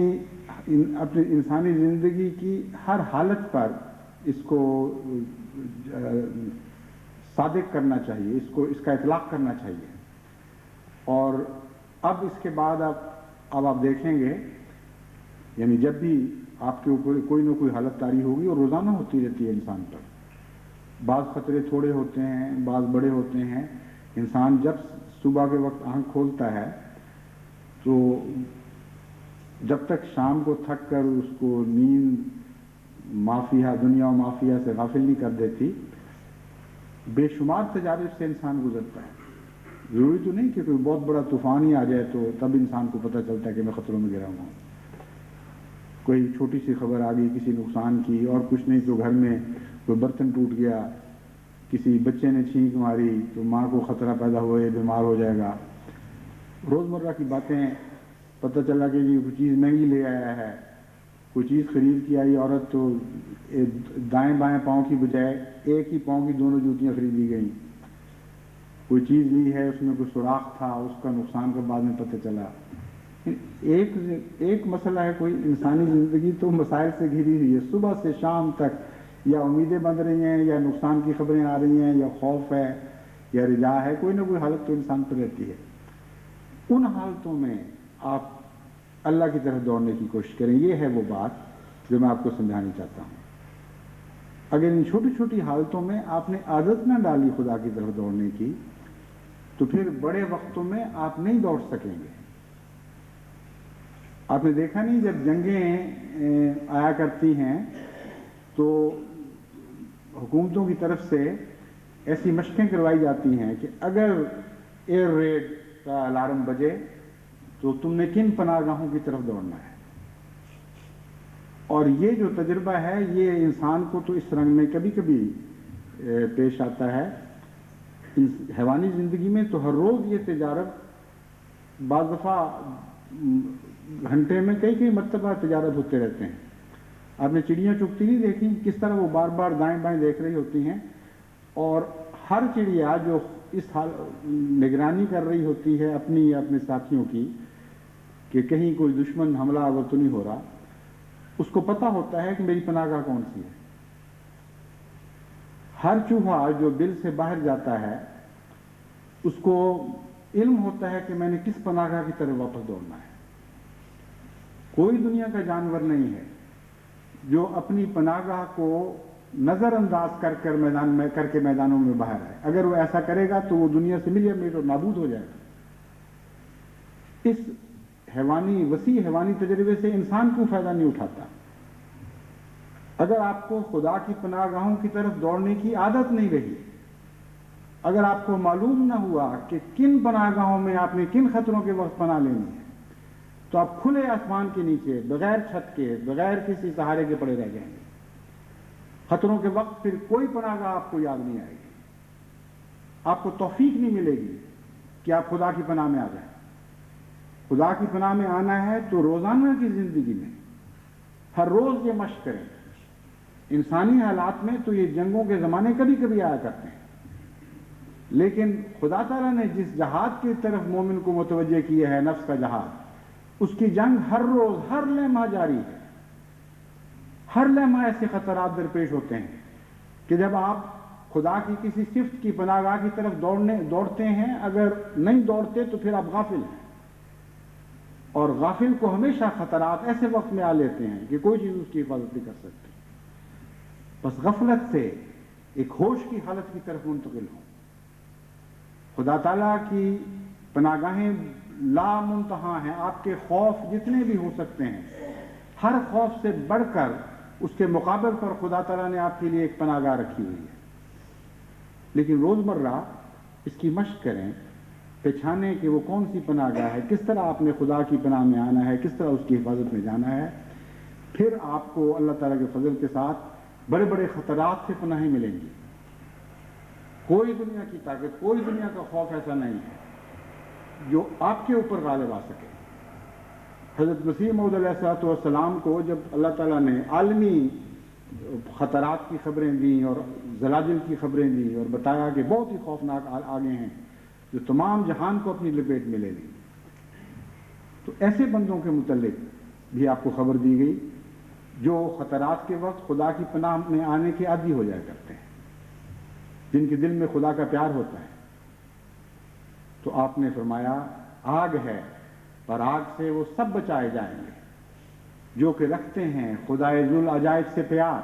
انسانی زندگی کی ہر حالت پر اس کو صادق کرنا چاہیے، اس کا اطلاق کرنا چاہیے. اور اب اس کے بعد اب آپ دیکھیں گے، یعنی جب بھی آپ کے اوپر کوئی نہ کوئی حالت طاری ہوگی، اور روزانہ ہوتی رہتی ہے انسان پر. بعض خطرے تھوڑے ہوتے ہیں، بعض بڑے ہوتے ہیں. انسان جب صبح کے وقت آنکھ کھولتا ہے تو جب تک شام کو تھک کر اس کو نیند مافیہ دنیا و مافیہ سے غافل نہیں کر دیتی، بے شمار تجارب سے انسان گزرتا ہے. ضروری تو نہیں کہ کوئی بہت بڑا طوفان ہی آ جائے تو تب انسان کو پتہ چلتا ہے کہ میں خطروں میں گرا ہوا ہوں. کوئی چھوٹی سی خبر آ گئی کسی نقصان کی، اور کچھ نہیں تو گھر میں کوئی برتن ٹوٹ گیا، کسی بچے نے چھینک ماری تو ماں کو خطرہ پیدا ہوا، یہ بیمار ہو جائے گا. روزمرہ کی باتیں، پتہ چلا کہ یہ کوئی چیز مہنگی لے آیا ہے، کوئی چیز خرید کے آئی عورت تو دائیں بائیں پاؤں کی بجائے ایک ہی پاؤں کی دونوں جوتیاں خریدی گئیں. کوئی چیز لی ہے، اس میں کوئی سوراخ تھا، اس کا نقصان کا بعد میں پتہ چلا. ایک مسئلہ ہے، کوئی انسانی زندگی تو مسائل سے گھری ہوئی ہے. صبح سے شام تک یا امیدیں بن رہی ہیں، یا نقصان کی خبریں آ رہی ہیں، یا خوف ہے، یا رجا ہے، کوئی نہ کوئی حالت تو انسان پر رہتی ہے. ان حالتوں میں آپ اللہ کی طرف دوڑنے کی کوشش کریں. یہ ہے وہ بات جو میں آپ کو سمجھانا چاہتا ہوں. اگر ان چھوٹی چھوٹی حالتوں میں آپ نے عادت نہ ڈالی خدا کی طرف دوڑنے کی تو پھر بڑے وقتوں میں آپ نہیں دوڑ سکیں گے. آپ نے دیکھا نہیں، جب جنگیں آیا کرتی ہیں تو حکومتوں کی طرف سے ایسی مشقیں کروائی جاتی ہیں کہ اگر ایئر ریڈ کا الارم بجے تو تم نے کن پناہ گاہوں کی طرف دوڑنا ہے. اور یہ جو تجربہ ہے یہ انسان کو تو اس رنگ میں کبھی کبھی پیش آتا ہے. حیوانی زندگی میں تو ہر روز یہ تجارب بعض دفعہ گھنٹے میں کئی کئی مرتبہ تجارت ہوتے رہتے ہیں. آپ نے چڑیاں چگتی نہیں دیکھی کس طرح وہ بار بار دائیں بائیں دیکھ رہی ہوتی ہیں, اور ہر چڑیا جو اس حال نگرانی کر رہی ہوتی ہے اپنی یا اپنے ساتھیوں کی کہ کہیں کوئی دشمن حملہ آور تو نہیں ہو رہا, اس کو پتہ ہوتا ہے کہ میری پناہ گاہ کون سی ہے. ہر چوہا جو بل سے باہر جاتا ہے اس کو علم ہوتا ہے کہ میں نے کس پناہ گاہ کی طرف واپس دوڑنا ہے. کوئی دنیا کا جانور نہیں ہے جو اپنی پناہ گاہ کو نظر انداز کر کے میدانوں میں باہر ہے. اگر وہ ایسا کرے گا تو وہ دنیا سے مل یا میٹ اور نابود ہو جائے گا. اس وسیع حیوانی تجربے سے انسان کیوں فائدہ نہیں اٹھاتا؟ اگر آپ کو خدا کی پناہ گاہوں کی طرف دوڑنے کی عادت نہیں رہی, اگر آپ کو معلوم نہ ہوا کہ کن پناہ گاہوں میں آپ نے کن خطروں کے وقت پناہ لینی ہے, تو آپ کھلے آسمان کے نیچے بغیر چھت کے بغیر کسی سہارے کے پڑے رہ جائیں گے. خطروں کے وقت پھر کوئی پناہ گاہ آپ کو یاد نہیں آئے گی, آپ کو توفیق نہیں ملے گی کہ آپ خدا کی پناہ میں آ جائیں. خدا کی پناہ میں آنا ہے تو روزانہ کی زندگی میں ہر روز یہ مشق کریں. انسانی حالات میں تو یہ جنگوں کے زمانے کبھی کبھی آیا کرتے ہیں, لیکن خدا تعالیٰ نے جس جہاد کی طرف مومن کو متوجہ کیا ہے, نفس کا جہاد, اس کی جنگ ہر روز ہر لمحہ جاری ہے. ہر لمحہ ایسے خطرات درپیش ہوتے ہیں کہ جب آپ خدا کی کسی صفت کی پناہ گاہ کی طرف دوڑتے ہیں, اگر نہیں دوڑتے تو پھر آپ غافل ہیں, اور غافل کو ہمیشہ خطرات ایسے وقت میں آ لیتے ہیں کہ کوئی چیز اس کی حفاظت نہیں کر سکتی. بس غفلت سے ایک ہوش کی حالت کی طرف منتقل ہوں. خدا تعالیٰ کی پناہ گاہیں لا منتہا ہیں. آپ کے خوف جتنے بھی ہو سکتے ہیں, ہر خوف سے بڑھ کر اس کے مقابل پر خدا تعالیٰ نے آپ کے لیے ایک پناہ گاہ رکھی ہوئی ہے. لیکن روزمرہ اس کی مشق کریں, پہچانیں کہ وہ کون سی پناہ گاہ ہے, کس طرح آپ نے خدا کی پناہ میں آنا ہے, کس طرح اس کی حفاظت میں جانا ہے. پھر آپ کو اللہ تعالیٰ کے فضل کے ساتھ بڑے بڑے خطرات سے پناہیں ملیں گی. کوئی دنیا کی طاقت, کوئی دنیا کا خوف ایسا نہیں ہے جو آپ کے اوپر غالب آ سکے. حضرت مسیح موعود علیہ السلام کو جب اللہ تعالیٰ نے عالمی خطرات کی خبریں دیں اور زلازل کی خبریں دیں اور بتایا کہ بہت ہی خوفناک آگے ہیں جو تمام جہان کو اپنی لپیٹ میں لے لیں, تو ایسے بندوں کے متعلق بھی آپ کو خبر دی گئی جو خطرات کے وقت خدا کی پناہ میں آنے کے عادی ہو جایا کرتے ہیں, جن کے دل میں خدا کا پیار ہوتا ہے. تو آپ نے فرمایا آگ ہے اور آگ سے وہ سب بچائے جائیں گے جو کہ رکھتے ہیں خدائے ذوالعجائب سے پیار.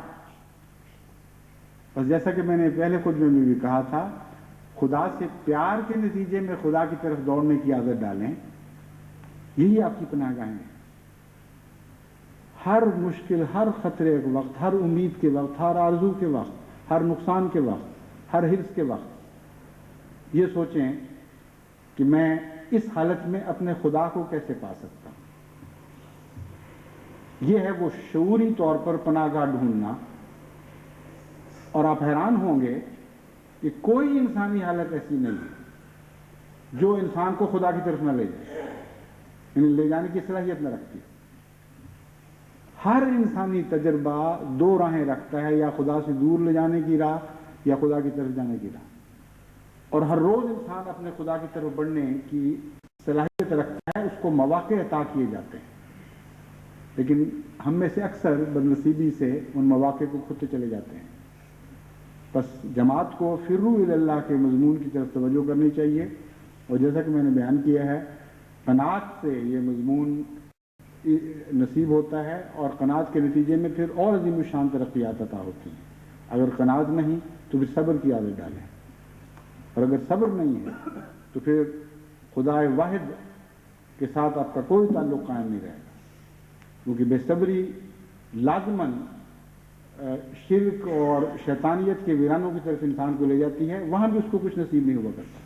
بس جیسا کہ میں نے پہلے خطبے میں بھی کہا تھا, خدا سے پیار کے نتیجے میں خدا کی طرف دوڑنے کی عادت ڈالیں, یہی آپ کی پناہ گاہیں ہیں. ہر مشکل, ہر خطرے کے وقت, ہر امید کے وقت, ہر آرزو کے وقت, ہر نقصان کے وقت, ہر حرص کے وقت یہ سوچیں کہ میں اس حالت میں اپنے خدا کو کیسے پا سکتا ہوں. یہ ہے وہ شعوری طور پر پناہ گاہ ڈھونڈنا. اور آپ حیران ہوں گے کہ کوئی انسانی حالت ایسی نہیں ہے جو انسان کو خدا کی طرف نہ لے جائے, یعنی لے جانے کی صلاحیت نہ رکھتی. ہر انسانی تجربہ دو راہیں رکھتا ہے, یا خدا سے دور لے جانے کی راہ یا خدا کی طرف جانے کی راہ. اور ہر روز انسان اپنے خدا کی طرف بڑھنے کی صلاحیت رکھتا ہے, اس کو مواقع عطا کیے جاتے ہیں. لیکن ہم میں سے اکثر بدنصیبی سے ان مواقع کو کھوتے چلے جاتے ہیں. بس جماعت کو فروا الی اللہ کے مضمون کی طرف توجہ کرنی چاہیے, اور جیسا کہ میں نے بیان کیا ہے, قناعت سے یہ مضمون نصیب ہوتا ہے, اور قناعت کے نتیجے میں پھر اور عظیم الشان ترقیات عطا ہوتی ہیں. اگر قناعت نہیں تو پھر صبر کی عادت ڈالیں, اور اگر صبر نہیں ہے تو پھر خدا واحد کے ساتھ آپ کا کوئی تعلق قائم نہیں رہے گا, کیونکہ بے صبری لازماً شرک اور شیطانیت کے ویرانوں کی طرف انسان کو لے جاتی ہے, وہاں بھی اس کو کچھ نصیب نہیں ہوا کرتا.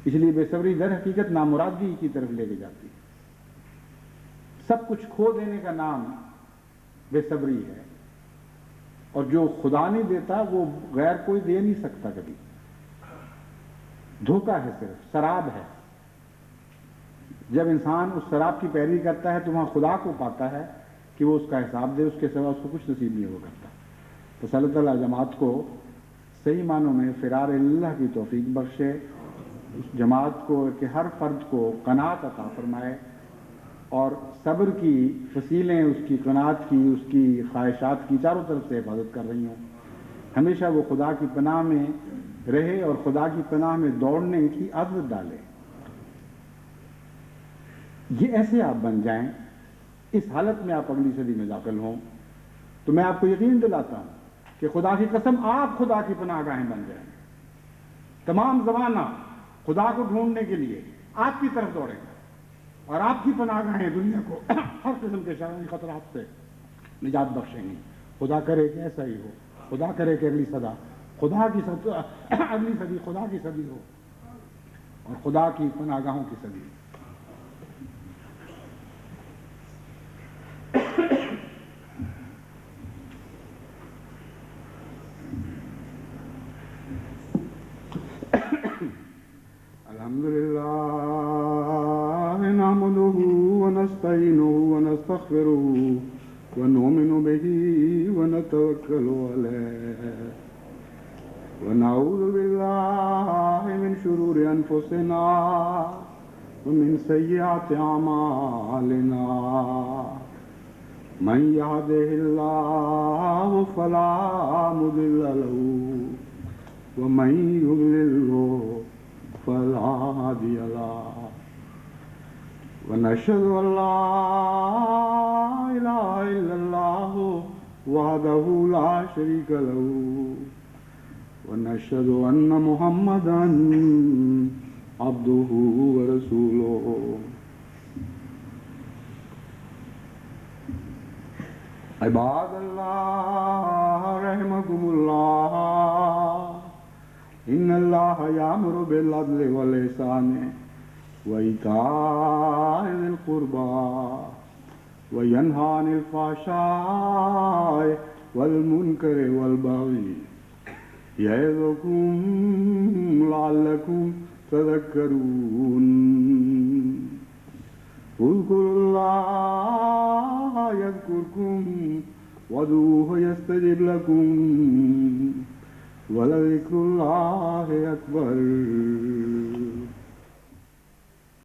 اس لیے بے صبری در حقیقت نامرادی کی طرف لے کے جاتی ہے. سب کچھ کھو دینے کا نام بے صبری ہے, اور جو خدا نہیں دیتا وہ غیر کوئی دے نہیں سکتا کبھی. دھوکہ ہے, صرف سراب ہے. جب انسان اس سراب کی پیروی کرتا ہے تو وہاں خدا کو پاتا ہے کہ وہ اس کا حساب دے، اس کے سوا اس کو کچھ نصیب نہیں ہوا کرتا. تو صلی اللہ تعالیٰ جماعت کو صحیح معنوں میں فرار اللہ کی توفیق بخشے، اس جماعت کو کہ ہر فرد کو قناعت عطا فرمائے اور صبر کی فصیلیں اس کی قناعت کی، اس کی خواہشات کی چاروں طرف سے حفاظت کر رہی ہوں. ہمیشہ وہ خدا کی پناہ میں رہے اور خدا کی پناہ میں دوڑنے کی عادت ڈالے. یہ ایسے آپ بن جائیں، اس حالت میں آپ اگلی صدی میں داخل ہوں تو میں آپ کو یقین دلاتا ہوں کہ خدا کی قسم آپ خدا کی پناہ گاہیں بن جائیں. تمام زمانہ خدا کو ڈھونڈنے کے لیے آپ کی طرف دوڑیں گے اور آپ کی پناہ گاہیں دنیا کو ہر قسم کے شرعی خطرات سے نجات بخشیں گی. خدا کرے کہ ایسا ہی ہو. خدا کرے کہ اگلی صدی خدا کی صدی ہو اور خدا کی پناہ گاہوں کی صدی. الحمدللہ نحمده ونستعینه ونستغفره ونؤمن به ونتوکل علیہ ونعوذ باللہ من شرور انفسنا ومن سیئات اعمالنا من يهده الله فلا مضل له ومن يضلل فلا هادي له ونشهد أن لا إله إلا الله وحده لا شريك له ونشهد أن محمدا عبده ورسوله. عباد الله رحمكم الله إن الله يأمر بالعدل والإحسان وإيتاء ذي القربى وينهى عن الفحشاء والمنكر والبغي يعظكم لعلكم تذكرون. اذكروا الله يذكركم وادعوه يستجب لكم ولذكر الله أكبر.